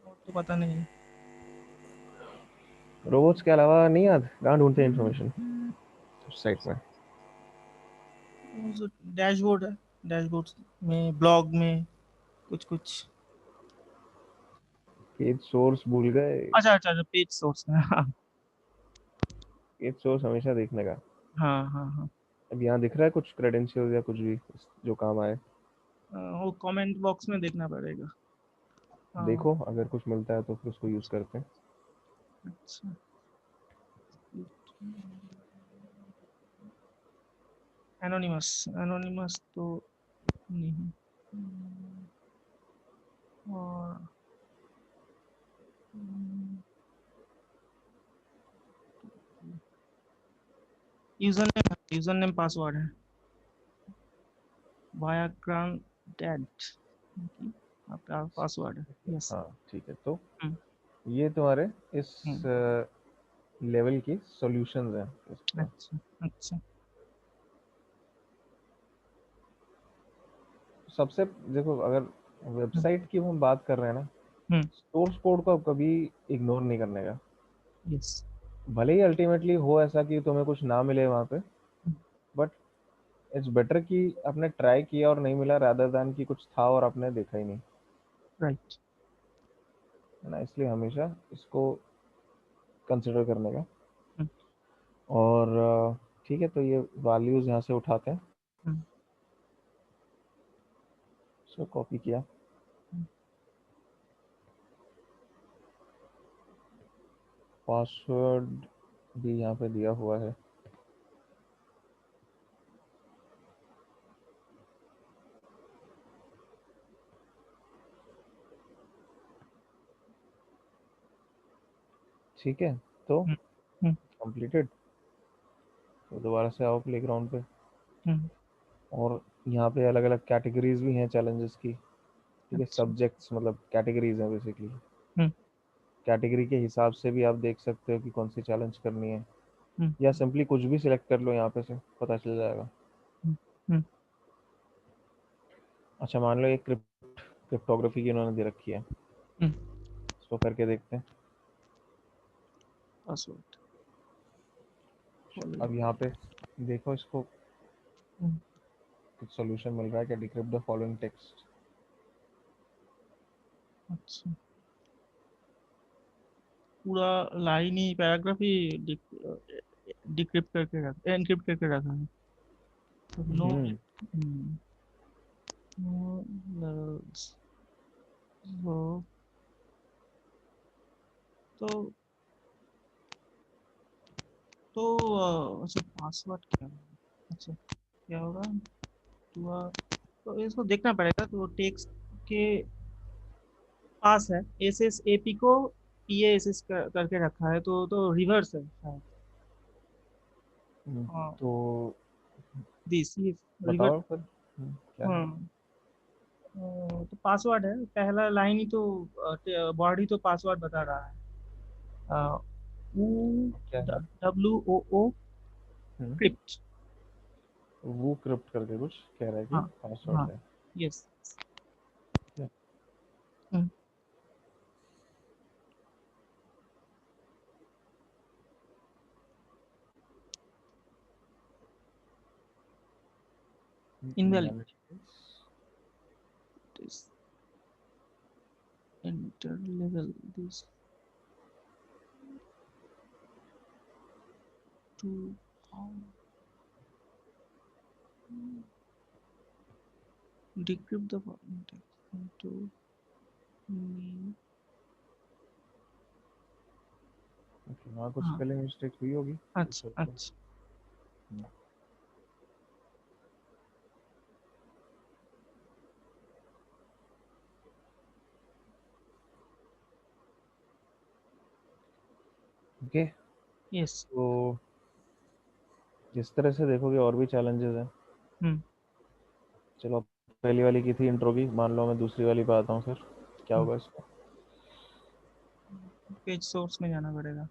और तो पता नहीं। रोबोट्स के अलावा नहीं याद, कहाँ ढूंढते हैं इन्फॉर्मेशन साइट में? वो जो डैशबोर्ड है, डैशबोर्ड में, ब्लॉग में, कुछ कुछ। पेज सोर्स भूल गए? अच्छा अच्छा अच्छा, पेज सोर्स में। हाँ पेज सोर्स हमेशा देखने का। हाँ हाँ हाँ। अब यहाँ दिख रहा है कुछ क्रेडेंशियल या कुछ भी जो काम आए? वो कमेंट बॉक्स में देखना पड़ेगा। हाँ। देखो, अगर कुछ मिलता है तो फिर उसको यूज करते हैं। अच्छा। एनोनिमस, एनोनिमस तो नहीं। और यूजर नेम पासवर्ड है, वाया ग्रांडेड, आपका पासवर्ड है। यस। हाँ ठीक है, तो हम्म ये तुम्हारे इस हम्म। लेवल की सॉल्यूशंस हैं इसका। अच्छा अच्छा। सबसे, देखो, अगर वेबसाइट की हम बात कर रहे हैं ना, हम्म। सोर्स कोड को कभी इग्नोर नहीं करने का। यस। भले ही अल्टीमेटली हो ऐसा कि तुम्हें कुछ ना मिले वहाँ पे, बट इट्स बेटर कि आपने ट्राई किया और नहीं मिला, रादर देन कि कुछ था और आपने देखा ही नहीं, राइट। है ना? इसलिए हमेशा इसको कंसिडर करने का। और ठीक है, तो ये वैल्यूज यहाँ से उठाते हैं, इसको कॉपी किया, पासवर्ड भी यहाँ पे दिया हुआ है। ठीक है, तो कंप्लीटेड। तो दोबारा से आओ प्लेग्राउंड पे, और यहाँ पे अलग अलग कैटेगरीज भी हैं चैलेंजेस की। ठीक है, अच्छा। सब्जेक्ट्स मतलब कैटेगरीज हैं बेसिकली। कैटेगरी के हिसाब से भी आप देख सकते हो कि कौन सी चैलेंज करनी है, या सिंपली कुछ भी सिलेक्ट कर लो, यहाँ पे से पता चल जाएगा। अच्छा, मान लो एक क्रिप्टोग्राफी की उन्होंने दे रखी है, इसको करके देखते हैं। पासवर्ड। अब यहाँ पे देखो, इसको कुछ सोल्यूशन मिल रहा है क्या, डिक्रिप्ट द फॉलोइंग टेक्स्ट। अच्छा, पूरा लाइन ही, पैराग्राफ ही डिक्रिप्ट करके रख, एनक्रिप्ट करके रखा है। तो नो, हम्म नो लेवल्स। तो अच्छा, पासवर्ड क्या है? अच्छा, क्या होगा? तो इसको देखना पड़ेगा। तो टेक्स्ट के पास है, एस एस ए पी को पी ए एस एस करके रखा है, तो रिवर्स है शायद। हाँ, तो दिस ये रिवर्स। बताओ फिर, क्या है? हाँ। तो पासवर्ड है, पहला लाइन ही तो बॉडी तो पासवर्ड बता रहा है। क्या है? डब्ल्यू ओ ओ हम्म, क्रिप्ट। वो क्रिप्ट करके कुछ कह रहा है कि हाँ हाँ। पासवर्ड है। Yes. Invalid. enter level this to decrypt the following text into mean। Okay, वहाँ कुछ हाँ, स्पेलिंग मिस्टेक हुई होगी। अच्छा अच्छा। Okay, yes. तो इस तरह से देखोगे और भी चैलेंजेस हैं। हम्म चलो, पहली वाली की थी इंट्रो की, मान लो मैं दूसरी वाली पे आता हूँ, फिर क्या होगा इसका। पेज सोर्स में जाना पड़ेगा।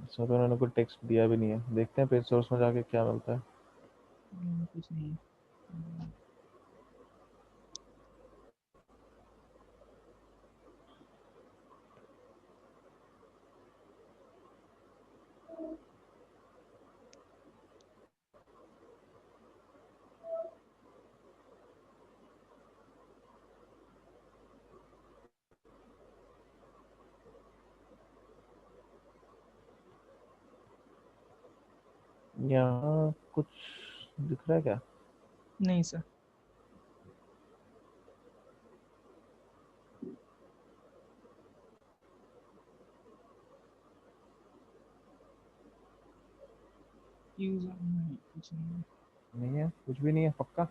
इसमें तो उन्होंने कोई टेक्स्ट दिया भी नहीं है, देखते हैं पेज सोर्स में जाके क्या मिलता है। कुछ नहीं है। यहाँ कुछ दिख रहा है क्या? नहीं सर। यूजर नहीं, कुछ नहीं है। नहीं है, कुछ भी नहीं है पक्का।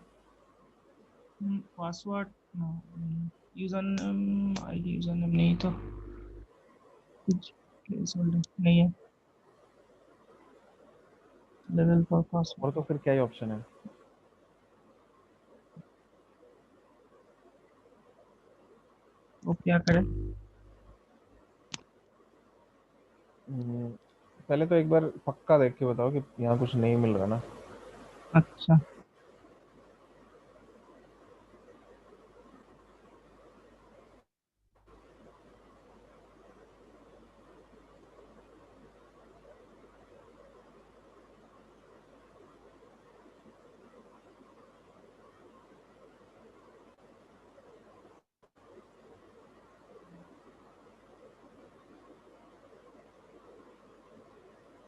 पासवर्ड नो नहीं। यूजर आईडी यूजर नेम नहीं तो कुछ प्लेसहोल्डर नहीं है। लेवल फॉर और पासवर्ड। तो फिर क्या ही ऑप्शन है? वो क्या करें? हम्म, पहले तो एक बार पक्का देख के बताओ कि यहाँ कुछ नहीं मिल रहा ना। अच्छा।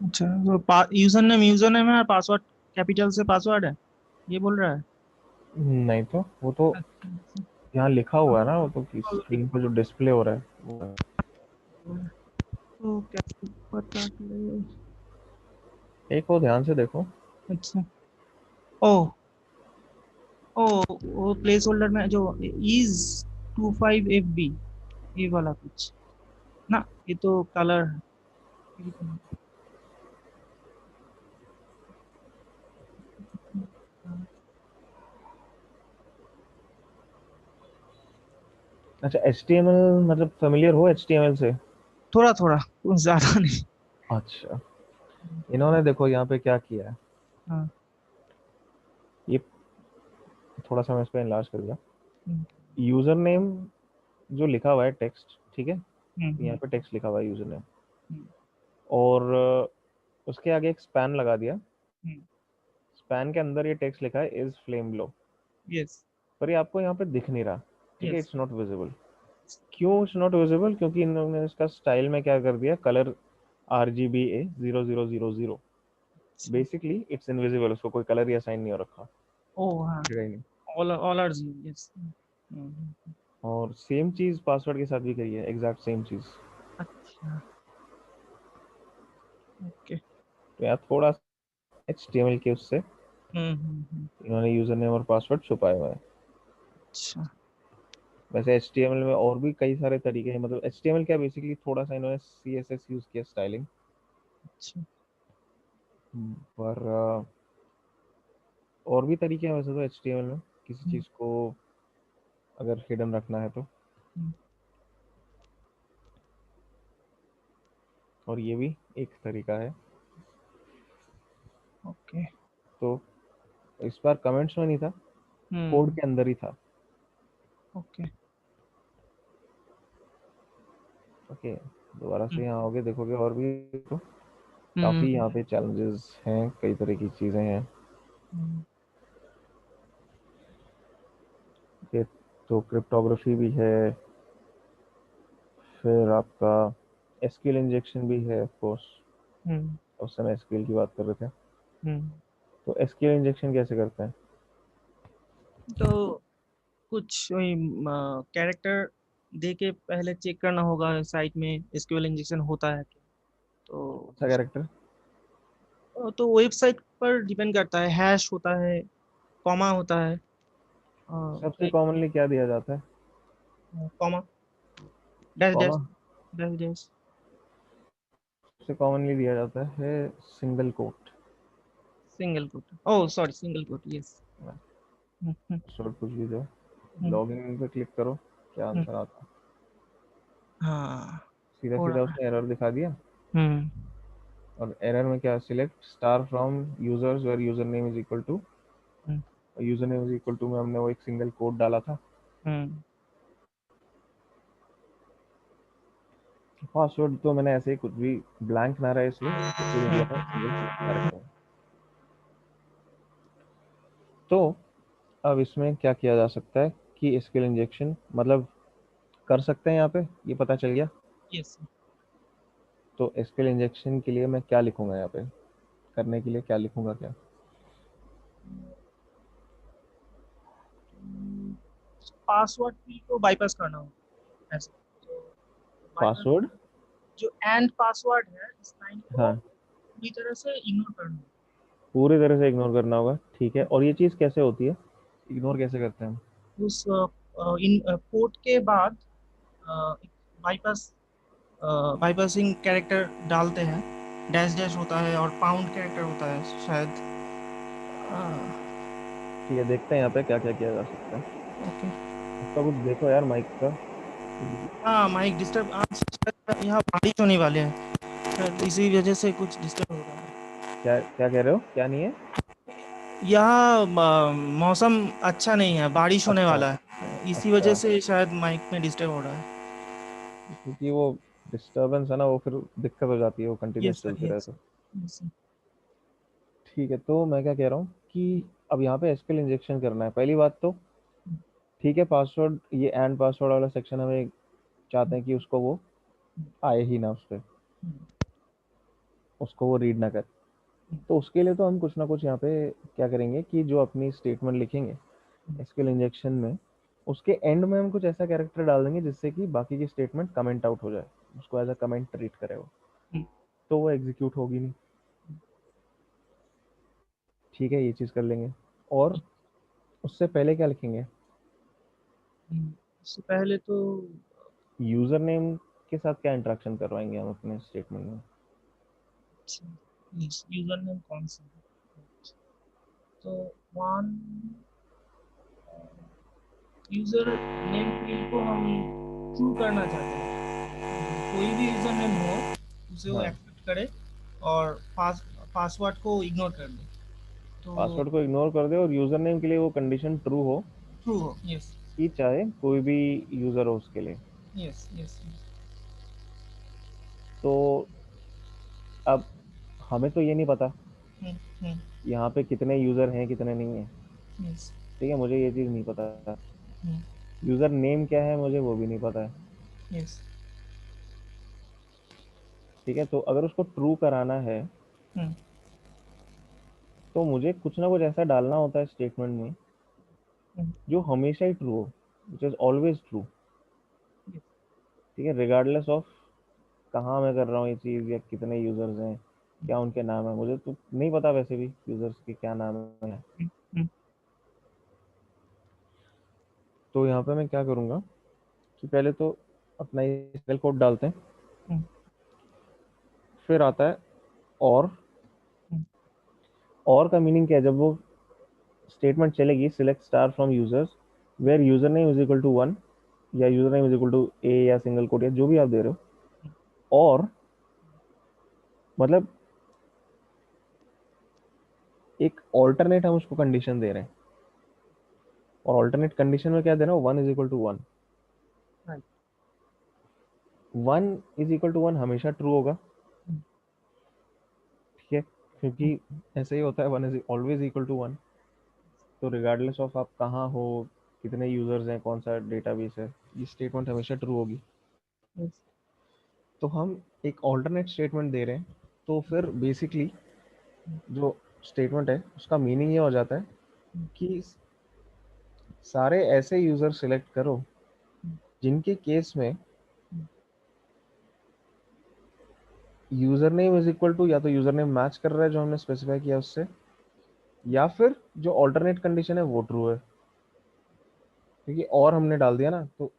अच्छा तो यूजर नेम है, पासवर्ड कैपिटल से पासवर्ड है, ये बोल रहा है। नहीं तो वो तो अच्छा अच्छा। यहाँ लिखा हुआ है ना, वो तो स्क्रीन पर जो डिस्प्ले हो रहा है वो है। तो कैसे पता करें? एक वो ध्यान से देखो। अच्छा। ओ ओ वो प्लेस होल्डर में जो इज 25 FB, ये वाला कुछ ना, ये तो कलर है। अच्छा, HTML मतलब फेमिलियर हो HTML से? थोड़ा थोड़ा, कुछ ज्यादा नहीं। अच्छा, इन्होंने देखो यहाँ पे क्या किया है। हाँ। ये थोड़ा सा मैं इस पे इनलार्ज कर दिया। हम्म यूजर नेम जो लिखा हुआ है टेक्स्ट, ठीक है, यहाँ हम्म पे टेक्स्ट लिखा हुआ है यूजर नेम, हम्म और उसके आगे एक स्पैन लगा दिया। हम्म। स्पैन के अंदर ये टेक्स्ट लिखा है इज फ्लेम ब्लो, यस पर ये आपको यहाँ पे दिख नहीं रहा। ठीक है, यस। It's not visible. क्यों इट्स नॉट विजिबल? क्योंकि इन्होंने इसका स्टाइल में क्या कर दिया, कलर RGBA 0000। अच्छा। बेसिकली इट्स इनविजिबल, उसको कोई कलर ही असाइन नहीं हो रखा, ओ हाँ। दिखेगा ही नहीं। All are zero. यस। और सेम चीज पासवर्ड के साथ भी करी है, एग्जैक्ट सेम चीज। अच्छा। ओके। तो यार थोड़ा HTML के उससे इन्होंने यूजर नेम और पासवर्ड छुपाए हुए हैं। अच्छा वैसे HTML में और भी कई सारे तरीके हैं, मतलब HTML क्या, बेसिकली थोड़ा सा इन्होंने CSS यूज किया, स्टाइलिंग। अच्छा। पर और भी तरीके हैं वैसे तो HTML में, किसी हम्म, चीज को अगर हिडन रखना है तो। हम्म, और ये भी एक तरीका है। ओके। तो इस बार कमेंट्स में नहीं था, कोड हम्म। के अंदर ही था। ओके। ओके, दोबारा से हम्म यहाँ आओगे देखोगे और भी तो काफी हम्म यहाँ पे चैलेंजेस हैं, कई तरह की चीजें हैं। हम्म, ये तो क्रिप्टोग्राफी भी है, फिर आपका SQL इंजेक्शन भी है ऑफ कोर्स। हम्म, उस समय SQL की बात कर रहे थे। हम्म, तो एसक्यूएल इंजेक्शन कैसे करते हैं? तो कुछ वही कैरेक्टर दे के पहले चेक करना होगा साइट में एसक्यूएल इंजेक्शन होता है क्या। तो अच्छा कैरेक्टर। तो वेबसाइट पर डिपेंड करता है, हैश होता है, कॉमा होता है, सबसे कॉमनली क्या दिया जाता है? Comma, dash comma. Dash, dash dash. सबसे कॉमनली दिया जाता है single quote. Single quote, oh sorry, single quote, yes. Short कुछ भी दो, लॉगिन पे क्लिक करो, क्या आंसर आता है? हाँ, सीधा हो सीधा रहा है। उसने एरर दिखा दिया। हम्म। और एरर में क्या, select star from users where user name is equal to, hmm. User name is equal to में हमने वो एक सिंगल कोड डाला था। हम्म। पासवर्ड तो मैंने ऐसे ही कुछ भी ब्लैंक ना रहा इसलिए कुछ भी दिया था, सिंगल कैरेक्टर। तो अब इसमें क्या किया जा सकता है कि स्किल इंजेक्शन मतलब कर सकते हैं यहाँ पे, ये पता चल गया। यस। तो स्किल इंजेक्शन के लिए मैं क्या लिखूंगा यहाँ पे, करने के लिए क्या लिखूंगा क्या? पासवर्ड की को बाईपास करना होगा ऐसे। तो बाईपास, पासवर्ड। जो एंड पासवर्ड है इस लाइन को हाँ, पूरी तरह से इग्नोर करना होगा। पूरी तरह से इग्नोर करना होगा, ठीक है। और ये चीज़ कैसे होती है, इग्नोर कैसे करते हैं हम? उस इन कोड के बाद बाईपास, बाईपासिंग कैरेक्टर डालते हैं, डैश डैश होता है और पाउंड कैरेक्टर होता है शायद। ठीक है, देखते हैं यहाँ पे क्या क्या किया जा सकता है। ओके। उसका कुछ देखो यार माइक का। हाँ, माइक डिस्टर्ब आज शायद यहाँ बारिश होने वाले हैं, शायद इसी वजह से कुछ डिस्टर्ब हो रहा है। क्या क्या कह रहे हो, क्या नहीं है? यहाँ मौसम अच्छा नहीं है, बारिश होने अच्छा। वाला है, इसी अच्छा, वजह से शायद माइक में डिस्टर्ब हो रहा है। क्योंकि वो डिस्टरबेंस है ना, वो फिर दिक्कत हो जाती है, वो कंटिन्यूस यस सर, चलती रहे यस। तो। Yes sir. ठीक है, तो मैं क्या कह रहा हूँ कि अब यहाँ पे एसक्यूएल इंजेक्शन करना है पहली बात तो। ठीक है, पासवर्ड ये एंड पासवर्ड वाला सेक्शन हमें चाहते हैं कि उसको वो आए ही ना, उस पर उसको वो रीड ना करे। तो उसके लिए तो हम कुछ ना कुछ यहाँ पे क्या करेंगे कि जो अपनी स्टेटमेंट लिखेंगे एसक्यूएल इंजेक्शन में, उसके एंड में हम कुछ ऐसा कैरेक्टर डाल देंगे जिससे कि बाकी की स्टेटमेंट कमेंट आउट हो जाए, उसको एज अ कमेंट ट्रीट करे वो, तो वो एग्जीक्यूट होगी नहीं। ठीक है, ये चीज़ कर लेंगे। और उससे पहले क्या लिखेंगे? इससे पहले तो यूज़र नेम के साथ क्या इंटरेक्शन करवाएंगे हम अपने स्टेटमेंट में? यूजर नेम कौन सा है? तो वन यूजर नेम फील्ड को हम ट्रू करना चाहते हैं, कोई भी यूजर नेम हो उसे वो हाँ, एक्सेप्ट करे और पासवर्ड को इग्नोर कर दे। तो पासवर्ड को इग्नोर कर दे और यूज़र नेम के लिए वो कंडीशन ट्रू हो ट्रू हो, यस। कि चाहे कोई भी यूज़र हो उसके लिए। Yes yes. तो अब हमें तो ये नहीं पता हम्म। यहाँ पे कितने यूज़र हैं कितने नहीं हैं। यस। ठीक है, मुझे ये चीज़ नहीं पता। यूज़र नेम क्या है मुझे वो भी नहीं पता है। यस। ठीक है, तो अगर उसको ट्रू कराना है तो मुझे कुछ ना कुछ ऐसा डालना होता है स्टेटमेंट में जो हमेशा ही ट्रू हो, विच इज़ ऑलवेज ट्रू। ठीक है, रिगार्डलेस ऑफ कहाँ मैं कर रहा हूँ ये चीज़ या कितने यूज़र्स हैं, क्या उनके नाम है, मुझे तो नहीं पता वैसे भी यूज़र्स के क्या नाम है। तो यहाँ पे मैं क्या करूँगा कि पहले तो अपना ये सेल कोड डालते हैं, फिर आता है और का मीनिंग क्या है, जब वो स्टेटमेंट चलेगी select star from users where user name is equal to one या user name is equal to A या सिंगल कोड या जो भी आप दे रहे हो, और मतलब एक ऑल्टरनेट हम उसको कंडीशन दे रहे हैं, और ऑल्टरनेट कंडीशन में क्या दे रहे हो, one is equal to one. One is equal to one हमेशा ट्रू होगा। ठीक है, क्योंकि ऐसे ही होता है, one is always equal to one. तो रिगार्डलेस ऑफ आप कहाँ हो, कितने यूजर्स हैं, कौन सा डेटाबेस है, ये स्टेटमेंट हमेशा ट्रू होगी। तो हम एक ऑल्टरनेट स्टेटमेंट दे रहे हैं, तो फिर बेसिकली जो स्टेटमेंट है उसका मीनिंग ये हो जाता है कि सारे ऐसे यूजर सिलेक्ट करो जिनके केस में user name is equal to या तो यूजर नेम मैच कर रहा है जो हमने स्पेसिफाई किया उससे, या फिर जो ऑल्टरनेट कंडीशन है वो ट्रू है, क्योंकि और हमने डाल दिया ना। तो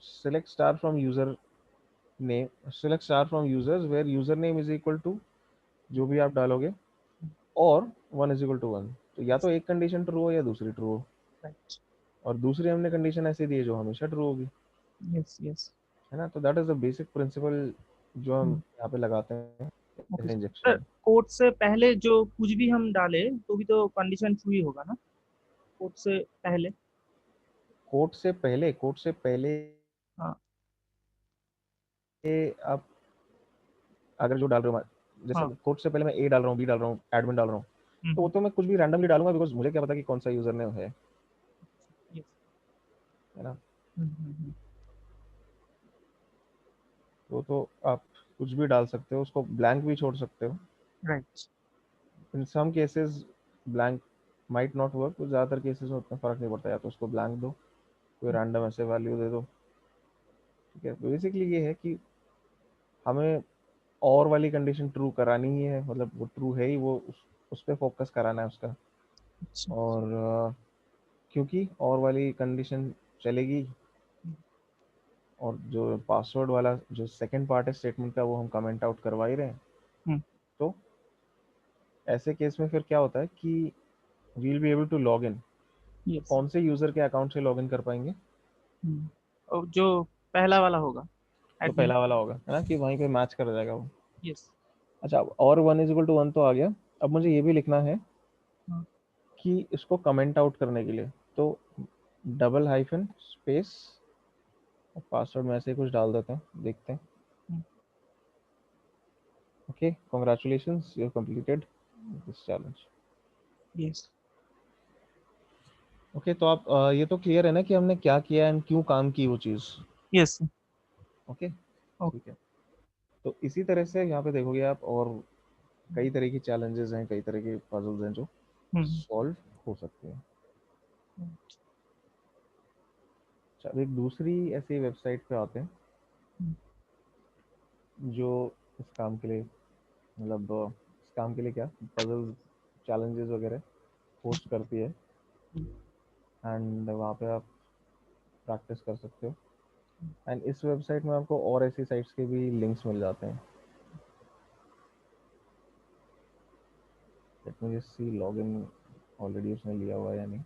select star from user name, select star from users where user name is equal to जो भी आप डालोगे और 1 = 1। तो या तो एक कंडीशन ट्रू हो या दूसरी ट्रू हो, राइट। और दूसरी हमने कंडीशन ऐसी दी है जो हमेशा ट्रू होगी, यस यस। है ना। तो that is the basic principle जो हम यहाँ पे लगाते हैं ओके इंजेक्शन सर, में। कोड से पहले जो कुछ भी हम डाले तो भी तो कंडीशन ट्रू ही होगा ना, कोड से पहले। कोड से पहले, कोड से पहले हाँ आप अगर जो डाल रहे हो, जैसे हाँ। कोड से पहले मैं ए डाल रहा हूँ, बी डाल रहा हूँ, एडमिन डाल रहा हूँ, तो वो तो मैं कुछ भी रैंडमली डालूंगा, बिकॉज मुझे क्या पता कि कौन सा यूजर नेम यस। है ना। तो आप कुछ भी डाल सकते हो, उसको ब्लैंक भी छोड़ सकते हो। Right. In some cases blank might not work, तो ज़्यादातर केसेस में उतना फर्क नहीं पड़ता, या तो उसको ब्लैंक दो, कोई रैंडम ऐसे वैल्यू दे दो, ठीक है। बेसिकली ये है कि हमें और वाली कंडीशन ट्रू करानी ही है, मतलब वो ट्रू है ही, वो उस पर फोकस कराना है उसका। अच्छा। और क्योंकि और वाली कंडीशन चलेगी, और जो पासवर्ड वाला जो सेकंड पार्ट है स्टेटमेंट का वो हम कमेंट आउट करवा ही रहे हैं, तो ऐसे केस में फिर क्या होता है कि we'll be able to log in. तो यस। कौन से यूजर के अकाउंट से लॉग इन कर पाएंगे? और जो पहला वाला होगा, जो एडमिन। पहला वाला होगा, है ना, कि वहीं पे मैच कर जाएगा वो। यस। अच्छा, और 1 = 1 तो आ गया। अब मुझे ये भी लिखना है कि इसको कमेंट आउट करने के लिए, तो डबल हाइफन स्पेस पासवर्ड में ऐसे ही कुछ डाल देते हैं, देखते हैं। Okay, congratulations you completed this challenge. Yes. Okay, तो आप ये तो क्लियर है ना कि हमने क्या किया एंड क्यों काम की वो चीज़। यस। ओके, ठीक है। तो इसी तरह से यहाँ पे देखोगे आप, और कई तरह की चैलेंजेस हैं, कई तरह के पजल्स हैं जो सॉल्व हो सकते हैं। अच्छा, अब एक दूसरी ऐसी वेबसाइट पे आते हैं जो इस काम के लिए, मतलब इस काम के लिए क्या, पजल्स चैलेंजेस वगैरह होस्ट करती है, एंड वहाँ पे आप प्रैक्टिस कर सकते हो। एंड इस वेबसाइट में आपको और ऐसी साइट्स के भी लिंक्स मिल जाते हैं। Let me just see login already उसने लिया हुआ है या नहीं।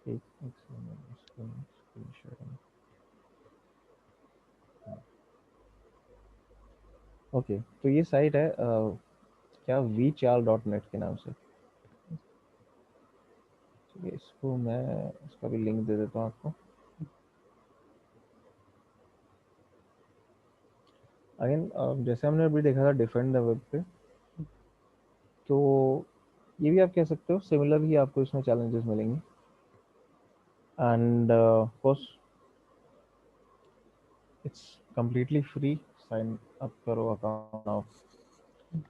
एक सेकंड, स्क्रीन शेयरिंग। ओके, तो ये साइट है क्या, vchar.net के नाम से। ठीक है, इसको मैं इसका भी लिंक दे देता हूँ आपको। अगेन जैसे हमने अभी देखा था डिफेंड द वेब पे, तो ये भी आप कह सकते हो सिमिलर ही आपको इसमें चैलेंजेस मिलेंगे। And course it's completely free, sign up करो अकाउंट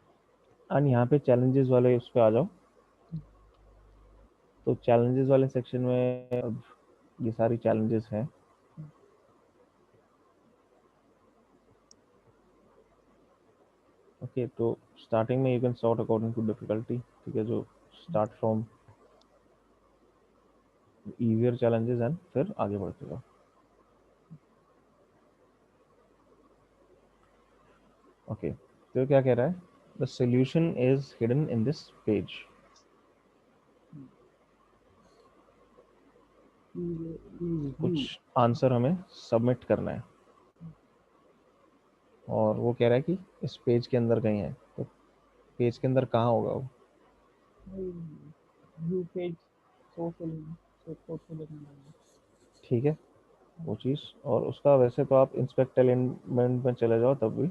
एंड यहाँ पे चैलेंजेस वाले उस पर आ जाओ। तो चैलेंजेस वाले सेक्शन में अब ये सारी चैलेंजेस हैं। ओके, तो स्टार्टिंग में you can sort according to difficulty, ठीक है, जो start from easier challenges and फिर आगे बढ़ते जाओ। ओके, तो क्या कह रहा है, the solution is hidden in this page. कुछ आंसर हमें सबमिट करना है और वो कह रहा है कि इस पेज के अंदर कहीं है, तो पेज के अंदर कहाँ होगा वो? व्यू पेज सोर्स कोड को देखना पड़ेगा। ठीक है, वो चीज़, और उसका वैसे तो आप इंस्पेक्ट एलिमेंट में चले जाओ तब भी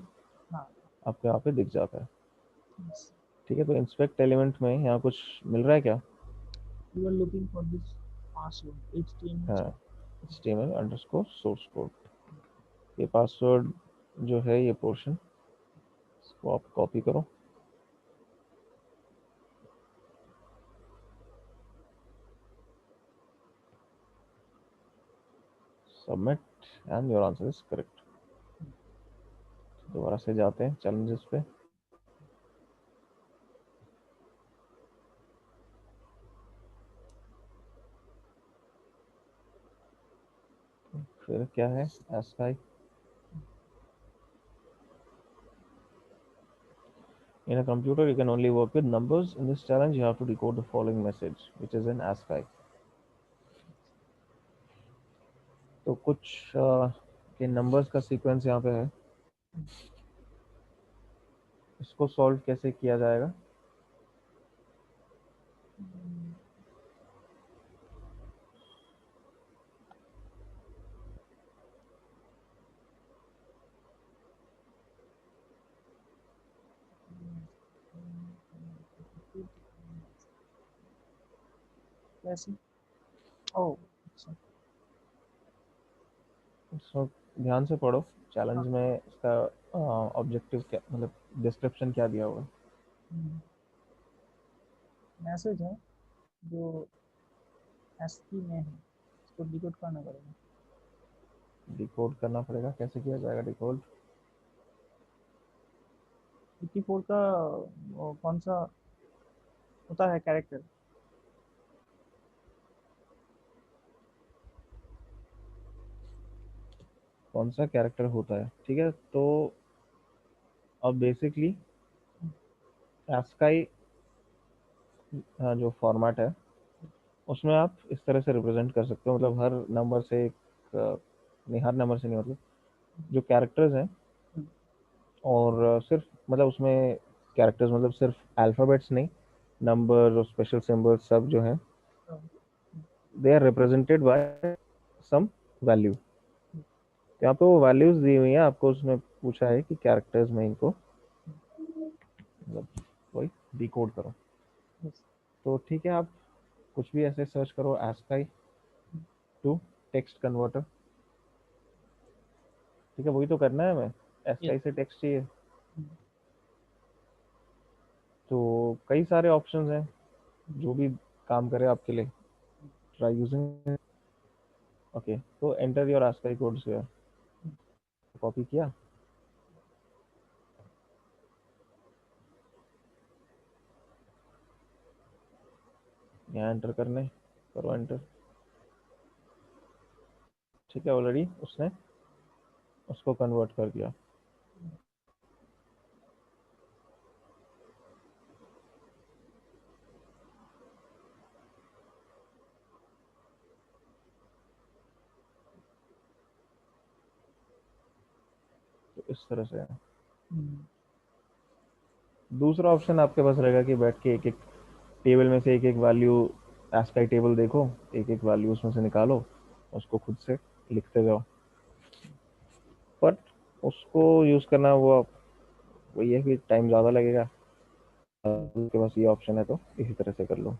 हाँ, आपको यहाँ पे दिख जाता है। ठीक है, तो इंस्पेक्ट एलिमेंट में यहाँ कुछ मिल रहा है क्या? You are looking for this password हाँ, HTML। HTML underscore source code, ये पासवर्ड जो है ये पोर्शन, इसको आप कॉपी करो, submit, and your answer is correct. दोबारा से जाते हैं चैलेंजेस पे। फिर क्या है, ASCII। In a computer, you can only work with numbers. In this challenge, you have to decode the following message, which is in ASCII. तो कुछ के नंबर्स का सीक्वेंस यहाँ पे है, इसको सॉल्व कैसे किया जाएगा? कैसे? ओह, अच्छा। सो ध्यान से पढ़ो, चैलेंज में इसका ऑब्जेक्टिव क्या, मतलब डिस्क्रिप्शन क्या दिया हुआ है? मैसेज है जो ASCII में है, इसको डिकोड करना पड़ेगा। डिकोड करना पड़ेगा, कैसे किया जाएगा डिकोड? 54 का कौन सा होता है कैरेक्टर? कौन सा कैरेक्टर होता है, ठीक है, तो अब बेसिकली ASCII जो फॉर्मेट है उसमें आप इस तरह से रिप्रेजेंट कर सकते हो, मतलब हर नंबर से एक नहीं, हर नंबर से नहीं, मतलब जो कैरेक्टर्स हैं, और सिर्फ मतलब उसमें कैरेक्टर्स मतलब सिर्फ अल्फ़ाबेट्स नहीं, नंबर और स्पेशल सिंबल्स सब जो हैं, they are represented by some value. तो यहाँ पे वो वैल्यूज दी हुई हैं आपको, उसने पूछा है कि कैरेक्टर्स में इनको मतलब वही डिकोड करो। तो ठीक है, आप कुछ भी ऐसे सर्च करो, ASCII टू टेक्स्ट कन्वर्टर, ठीक है, वही तो करना है हमें, ASCII से टेक्स्ट चाहिए। तो कई सारे ऑप्शंस हैं जो भी काम करे आपके लिए, ट्राई यूजिंग। ओके, तो enter your ASCII codes here, copy किया, यहाँ एंटर करने, करो एंटर। ठीक है, ऑलरेडी उसने उसको कन्वर्ट कर दिया। तो इस तरह से है। दूसरा ऑप्शन आपके पास रहेगा कि बैठ के एक एक टेबल में से एक एक वैल्यू, ASCII टेबल देखो, एक एक वैल्यू उसमें से निकालो, उसको खुद से लिखते जाओ, बट उसको यूज़ करना वो वही है कि टाइम ज़्यादा लगेगा। आपके पास ये ऑप्शन है तो इसी तरह से कर लो।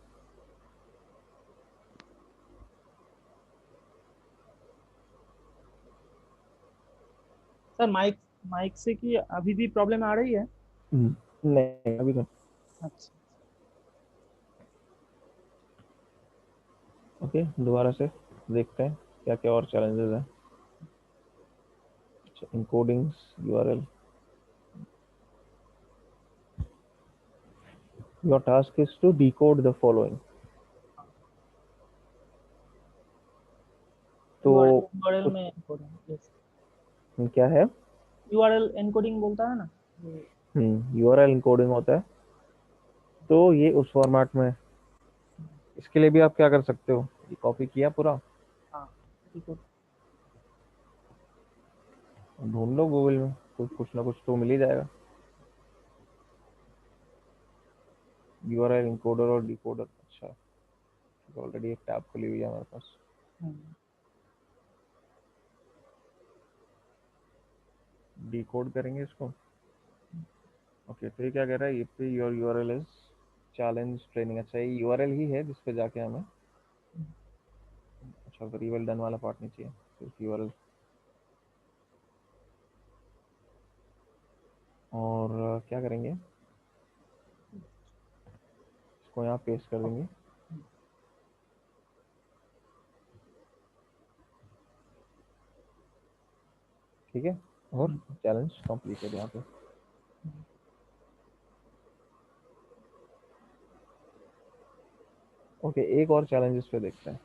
सर माइक माइक से की अभी भी प्रॉब्लम आ रही है? नहीं, अभी तो। अच्छा। ओके, दोबारा से देखते हैं क्या क्या और चैलेंजेस हैं। Encodings URL, your task is to decode the following. तो यूआरएल कुछ में एनकोडिंग, यस। क्या है? यूआरएल एनकोडिंग बोलता है ना, यूआरएल इनकोडिंग होता है, तो ये उस फॉर्मेट में है। इसके लिए भी आप क्या कर सकते हो, ये कॉपी किया पूरा, हाँ डिकोड। ढूंढ लो गूगल में, कुछ ना कुछ तो मिल ही जाएगा। यूआरएल इनकोडर और डिकोडर, अच्छा ऑलरेडी एक टैब खुली हुई है हमारे पास। डिकोड करेंगे इसको। ओके, तो ये क्या कह रहा है, ये पे your URL is challenge training. अच्छा, ये यूआरएल ही है जिस पे जाके हमें, अच्छा वेरी वेल डन वाला पार्ट नहीं चाहिए, सिर्फ यूआरएल। और क्या करेंगे, इसको यहाँ पेस्ट कर देंगे। ठीक है, और चैलेंज कंप्लीटेड यहाँ पे। ओके, एक और चैलेंज इस पे देखते हैं।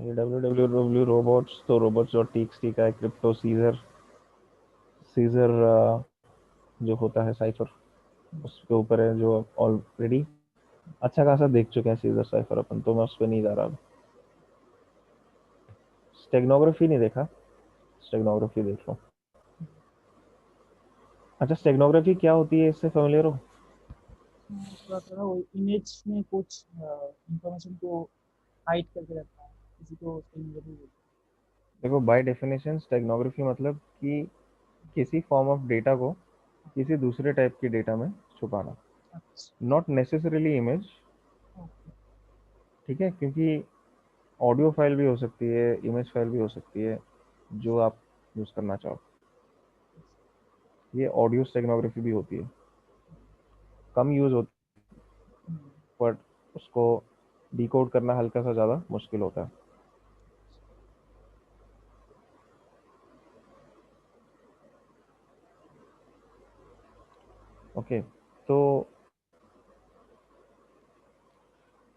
ये www robots, तो robots.txt का है, क्रिप्टो सीजर, सीजर जो होता है साइफर, उसके ऊपर है, जो ऑलरेडी अच्छा खासा देख चुके हैं सीजर साइफर अपन, तो मैं उस पर नहीं जा रहा अब। स्टेगनोग्राफी नहीं देखा, स्टेगनोग्राफी देख लो। अच्छा, स्टेगनोग्राफी क्या होती है, इससे फेमिलियर हो? थोड़ा थोड़ा वो इमेज में कुछ इंफॉर्मेशन को हाइड करके रखता है, किसी को स्टेनोग्राफी बोलते देखो, बाय डेफिनेशन स्टेगनोग्राफी मतलब कि किसी फॉर्म ऑफ डेटा को किसी दूसरे टाइप की डेटा में छुपाना, हैं। अच्छा। Not necessarily image. ओके। ठीक है, क्योंकि ऑडियो फाइल भी हो सकती है, इमेज फाइल भी हो सकती है, जो आप यूज़ करना चाहो। ये ऑडियो स्टेगनोग्राफी भी होती है, कम यूज़ होती है, बट उसको डिकोड करना हल्का सा ज़्यादा मुश्किल होता है। ओके, तो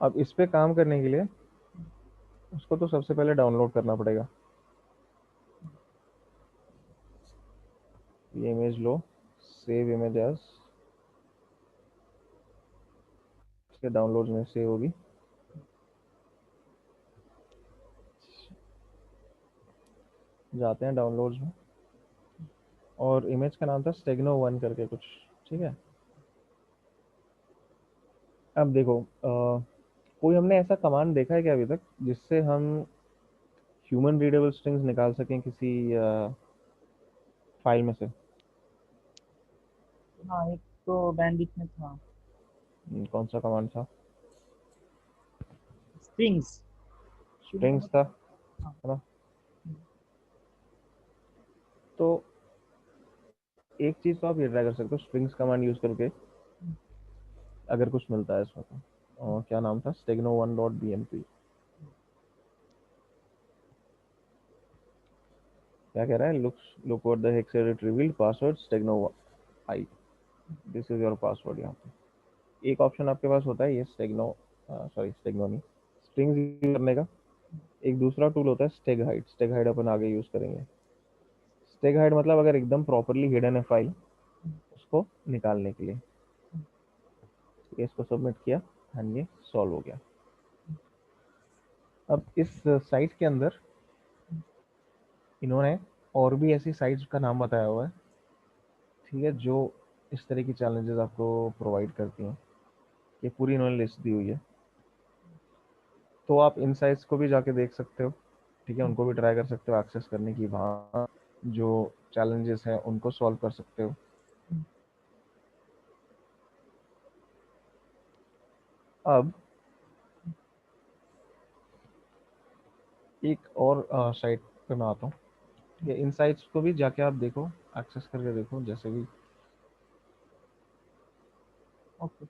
अब इस पे काम करने के लिए उसको तो सबसे पहले डाउनलोड करना पड़ेगा। ये इमेज लो, सेव इमेज एज, इसके डाउनलोड में सेव होगी। जाते हैं डाउनलोड्स में, और इमेज का नाम था स्टेगनो 1 करके कुछ। ठीक है, अब देखो, कोई हमने ऐसा कमांड देखा है क्या अभी तक जिससे हम ह्यूमन रीडेबल स्ट्रिंग्स निकाल सकें किसी फाइल में से? हाँ एक तो बैंडिट में था, कौन सा कमांड था? स्ट्रिंग्स। स्ट्रिंग स्ट्रिंग्स था, मतलब। हाँ। है ना? तो एक चीज़ तो आप ये ट्राई कर सकते हो, स्ट्रिंग्स कमांड यूज़ करके, अगर कुछ मिलता है इसमें तो। और क्या नाम था, stegno1.bmp। क्या कह रहा है, look what the hex it revealed password stegno I, this is your password. यहाँ पे एक ऑप्शन आपके पास होता है, ये स्टेगनो, सॉरी स्टेगनो नहीं, स्ट्रिंग्स यूज करने का। एक दूसरा टूल होता है स्टेग हाइड, स्टेग हाइड अपन आगे यूज करेंगे। स्टेग हाइड मतलब अगर एकदम प्रॉपरली हिडन है फाइल, उसको निकालने के लिए। ये इसको सबमिट किया, एंड ये सॉल्व हो गया। अब इस साइट के अंदर इन्होंने और भी ऐसी साइट्स का नाम बताया हुआ है, ठीक है, जो इस तरह की चैलेंजेस आपको प्रोवाइड करती हैं। ये पूरी इन्होंने लिस्ट दी हुई है, तो आप इन साइट्स को भी जाके देख सकते हो। ठीक है, उनको भी ट्राई कर सकते हो एक्सेस करने की, वहाँ जो चैलेंजेस हैं उनको सॉल्व कर सकते हो। अब एक और साइट पे मैं आता हूँ, ठीक है, इन साइट्स को भी जाके आप देखो, एक्सेस करके देखो जैसे भी। ओके।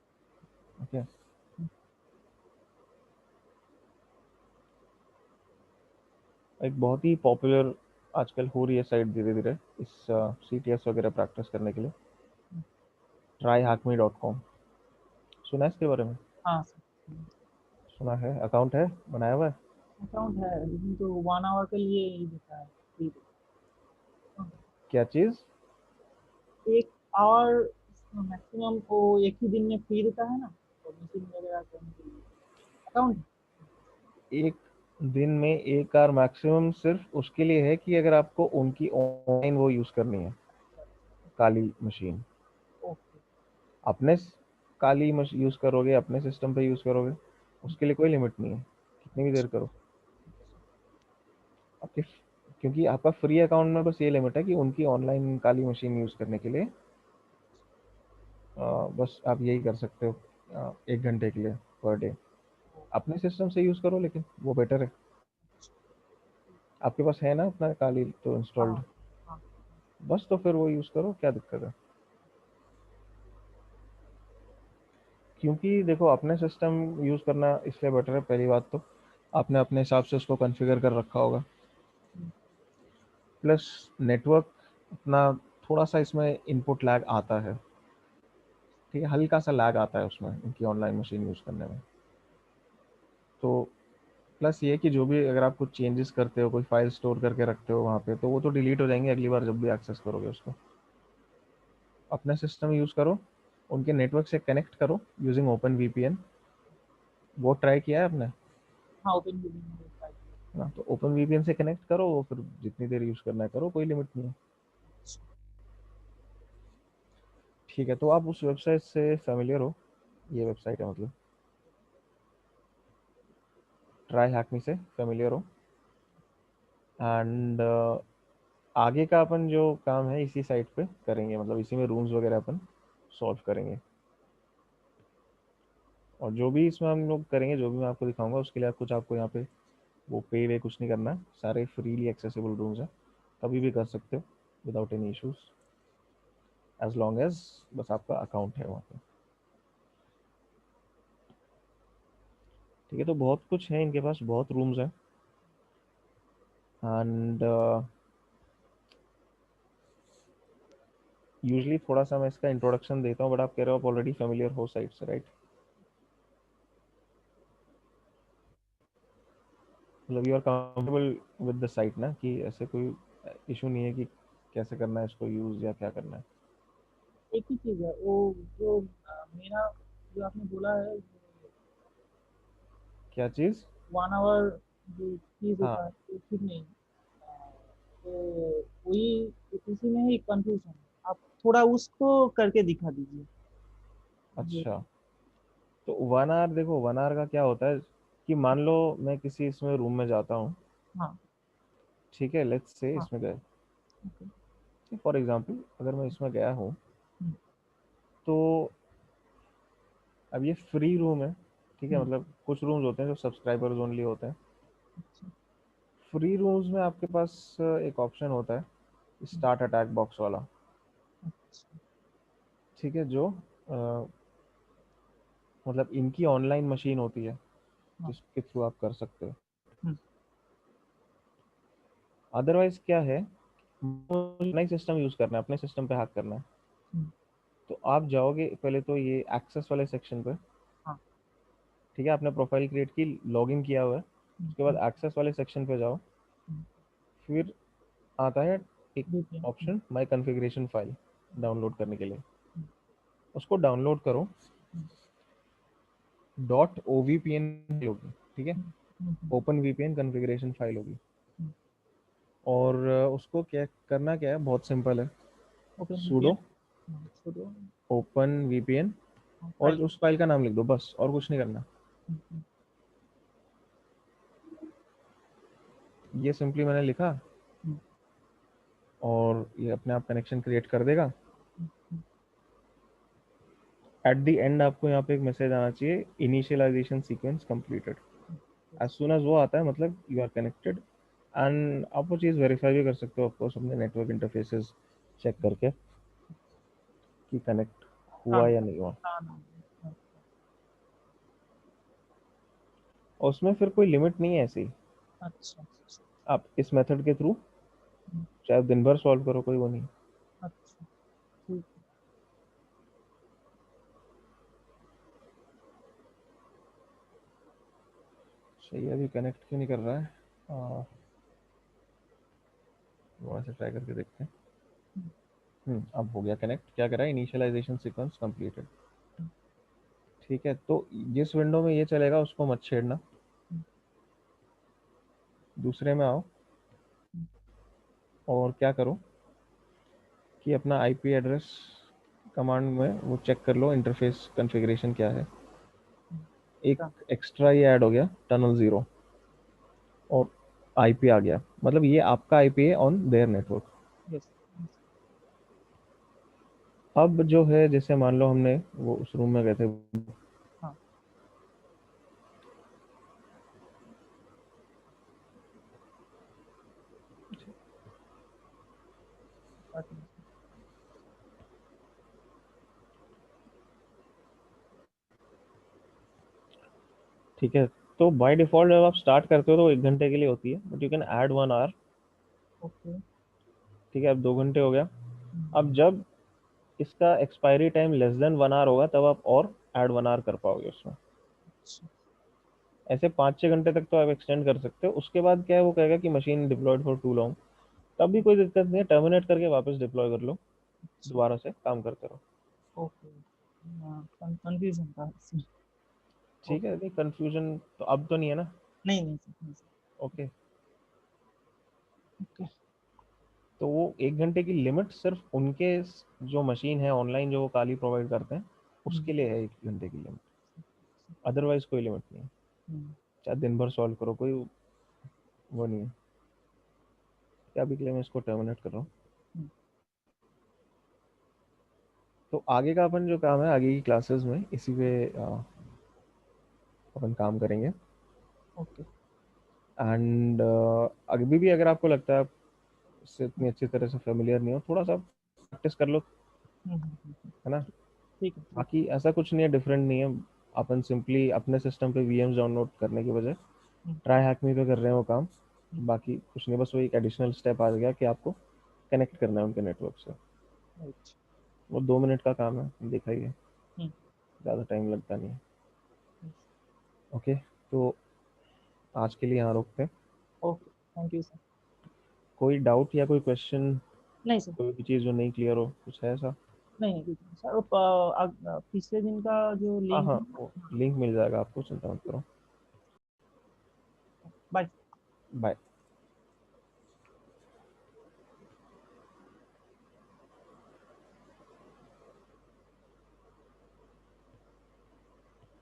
ओके, एक बहुत ही पॉपुलर आजकल हो रही है साइट धीरे धीरे इस CTS वगैरह प्रैक्टिस करने के लिए, tryhackme.com। सुना है इसके बारे में? हाँ सर। सुना है, अकाउंट है, बनाया हुआ है। अकाउंट है लेकिन तो 1 आवर के लिए ही देता है free। क्या चीज़? 1 आवर मैक्सिमम वो एक ही दिन में फ्री देता है ना, तो मीटिंग वगैरह करने के लिए अकाउंट। एक दिन में एक आवर मैक्सिमम सिर्फ उसके लिए है कि अगर आपको उनकी ऑनलाइन वो यूज़ करनी है, काली मशीन। ओके। अपने काली मशीन यूज़ करोगे, अपने सिस्टम पे यूज़ करोगे, उसके लिए कोई लिमिट नहीं है, कितनी भी देर करो आपके। क्योंकि आपका फ्री अकाउंट में बस ये लिमिट है कि उनकी ऑनलाइन काली मशीन यूज़ करने के लिए बस आप यही कर सकते हो 1 घंटे के लिए पर डे। अपने सिस्टम से यूज़ करो, लेकिन वो बेटर है। आपके पास है ना अपना काली तो हाँ इंस्टॉल्ड, हाँ। बस तो फिर वो यूज़ करो, क्या दिक्कत है। क्योंकि देखो अपने सिस्टम यूज़ करना इसलिए बेटर है, पहली बात तो आपने अपने हिसाब से उसको कॉन्फ़िगर कर रखा होगा। प्लस नेटवर्क अपना थोड़ा सा इसमें इनपुट लैग आता है, ठीक है, हल्का सा लैग आता है उसमें इनकी ऑनलाइन मशीन यूज़ करने में। तो प्लस ये कि जो भी अगर आप कुछ चेंजेस करते हो, कोई फाइल स्टोर करके रखते हो वहाँ पे, तो वो तो डिलीट हो जाएंगे अगली बार जब भी एक्सेस करोगे उसको। अपना सिस्टम यूज़ करो, उनके नेटवर्क से कनेक्ट करो यूजिंग ओपन वीपीएन। वो ट्राई किया है आपने? हाँ ओपन मीटिंग में ट्राई किया। हाँ, तो ओपन वीपीएन से कनेक्ट करो, वो फिर जितनी देर यूज़ करना है करो, कोई लिमिट नहीं है। ठीक है, तो आप उस वेबसाइट से फेमिलियर हो, ये वेबसाइट है मतलब, ट्राई हैक मी से फेमिलियर हो। एंड आगे का अपन जो काम है इसी साइट पे करेंगे, मतलब इसी में रूम्स वगैरह अपन सॉल्व करेंगे। और जो भी इसमें हम लोग करेंगे, जो भी मैं आपको दिखाऊंगा, उसके लिए आप कुछ आपको यहाँ पे वो पे वे कुछ नहीं करना है, सारे फ्रीली एक्सेसिबल रूम्स हैं, कभी भी कर सकते हो without any issues, as long as बस आपका अकाउंट है वहाँ पे। ठीक है, तो बहुत कुछ है इनके पास, बहुत रूम्स हैं। एंड यूजली थोड़ा सा मैं इसका इंट्रोडक्शन देता हूँ, बट आप कह रहे हो आप ऑलरेडी फेमिलियर हो साइट से, राइट? मतलब you are comfortable with the site ना, कि ऐसे कोई इशू नहीं है कि कैसे करना है इसको यूज़ या क्या करना है। एक ही चीज़ है वो, जो मेरा जो आपने बोला है, क्या चीज़? 1 आवर जो चीज़ हाँ, होता है वो ठीक नहीं। तो वही उसी में ही कंफ्यूजन। आप थोड़ा उसको करके दिखा दीजिए। जो अच्छा। तो 1 आवर, देखो 1 आवर का क्या होता है कि मान लो मैं किसी इसमें रूम में जाता हूँ, हाँ ठीक है, लेट्स से हाँ। इसमें गए, ओके। फॉर एग्जांपल अगर मैं इसमें गया हूँ, हम्म, तो अब ये फ्री रूम है, ठीक है, हम्म, मतलब कुछ रूम्स होते हैं जो सब्सक्राइबर्स ओनली होते हैं। अच्छा। फ्री रूम्स में आपके पास एक ऑप्शन होता है हम्म, स्टार्ट अटैक बॉक्स वाला, अच्छा। ठीक है, जो अ, मतलब इनकी ऑनलाइन मशीन होती है हाँ। जिसके थ्रू आप कर सकते हो। हम्म, अदरवाइज क्या है, नई सिस्टम यूज़ करना है, अपने सिस्टम पे हैक करना है, हम्म, तो आप जाओगे पहले तो ये एक्सेस वाले सेक्शन पे, हाँ। ठीक है, आपने प्रोफाइल क्रिएट की, लॉगिन किया हुआ है, हम्म, उसके बाद एक्सेस वाले सेक्शन पे जाओ। हम्म, फिर आता है एक VPN, option my configuration file download करने के लिए, हम्म, उसको डाउनलोड करो। हम्म, dot O V P N होगी, ठीक है, हम्म, हम्म, open V P N configuration file होगी। हम्म, और उसको क्या करना, क्या है, बहुत सिंपल है, ओपन VPN। सूडो हाँ छोड़ो। ओपन वी पी एन, हाँ, और फाइल। उस फाइल का नाम लिख दो, बस और कुछ नहीं करना। हम्म, ये सिंपली मैंने लिखा, हम्म, और ये अपने आप कनेक्शन क्रिएट कर देगा। हम्म, एट द एंड आपको यहाँ पे एक मैसेज आना चाहिए, initialisation sequence completed. As yes, सुन एज वो आता है, मतलब यू आर कनेक्टेड। एंड आप वो चीज़ वेरीफाई भी कर सकते हो ऑफकोर्स अपने नेटवर्क इंटरफेसेस चेक करके कि कनेक्ट हाँ हुआ या नहीं हुआ। हाँ हाँ, हाँ, और उसमें फिर कोई लिमिट नहीं है ऐसी, अच्छा। आप इस मेथड के थ्रू हम्म, चाहे दिन भर सॉल्व करो, कोई वो नहीं। अच्छा। ठीक है। अच्छा ये अभी कनेक्ट क्यों नहीं कर रहा है? वहाँ से ट्राई करके देखते हैं। अब हो गया कनेक्ट। क्या कर रहा है? Initialisation sequence completed. ठीक है, तो जिस विंडो में ये चलेगा उसको मत छेड़ना, दूसरे में आओ और क्या करो कि अपना आईपी एड्रेस कमांड में वो चेक कर लो, इंटरफेस कॉन्फ़िगरेशन क्या है। एक एक्स्ट्रा ये ऐड हो गया टनल 0 और आईपी आ गया, मतलब ये आपका आईपी है ऑन देयर नेटवर्क। यस। अब जो है जैसे मान लो हमने वो उस रूम में गए थे, हाँ। ठीक है, तो बाय डिफॉल्ट जब आप स्टार्ट करते हो तो 1 घंटे के लिए होती है, but you can add 1 hour. Okay. ठीक है, अब 2 घंटे हो गया। अब जब इसका expiry time less than 1 hour होगा तब आप और ऐड 1 आवर कर पाओगे उसमें। ऐसे 5-6 घंटे तक तो आप एक्सटेंड कर सकते हो। उसके बाद क्या है, वो कहेगा कि machine deployed for too long, तब भी कोई दिक्कत नहीं है, टर्मिनेट करके वापस डिप्लॉय कर लो, दोबारा से काम करते रहो। ओके। कंफ्यूजन था इसमें। ठीक है, नहीं कंफ्यूजन तो अब तो नहीं है ना। नहीं नहीं सर, नहीं सर। Okay, okay. तो वो 1 घंटे की लिमिट सिर्फ उनके जो मशीन है ऑनलाइन जो वो काली प्रोवाइड करते हैं उसके लिए है, 1 घंटे की लिमिट। अदरवाइज कोई लिमिट नहीं है, चाहे दिन भर सॉल्व करो, कोई वो नहीं है। क्या अभी के लिए मैं इसको टर्मिनेट कर रहा हूँ। तो आगे का अपन जो काम है आगे की क्लासेस में इसी पे अपन काम करेंगे। ओके। एंड अभी भी अगर आपको लगता है आप इससे इतनी अच्छी तरह से फेमिलियर नहीं हो, थोड़ा सा प्रैक्टिस कर लो, है ना। ठीक है। बाकी ऐसा कुछ नहीं है, डिफरेंट नहीं है। अपन सिंपली अपने सिस्टम पे वीएम्स डाउनलोड करने के बजाय ट्राई हैकमी पे कर रहे हैं वो काम। बाकी कुछ नहीं, बस वो एक एडिशनल स्टेप आ गया कि आपको कनेक्ट करना है उनके नेटवर्क से। वो 2 मिनट का काम है, देखा ही है, ज़्यादा टाइम लगता नहीं है। ओके, तो आज के लिए यहाँ रोकते हैं। Okay, thank you sir. कोई डाउट या कोई क्वेश्चन, नहीं सर। कोई भी चीज़ जो नहीं क्लियर हो, कुछ है ऐसा? नहीं नहीं कुछ नहीं सर। पिछले दिन का जो हाँ लिंक हाँ, है। वो लिंक मिल जाएगा आपको, चिंता मत करो। बाय। बाय।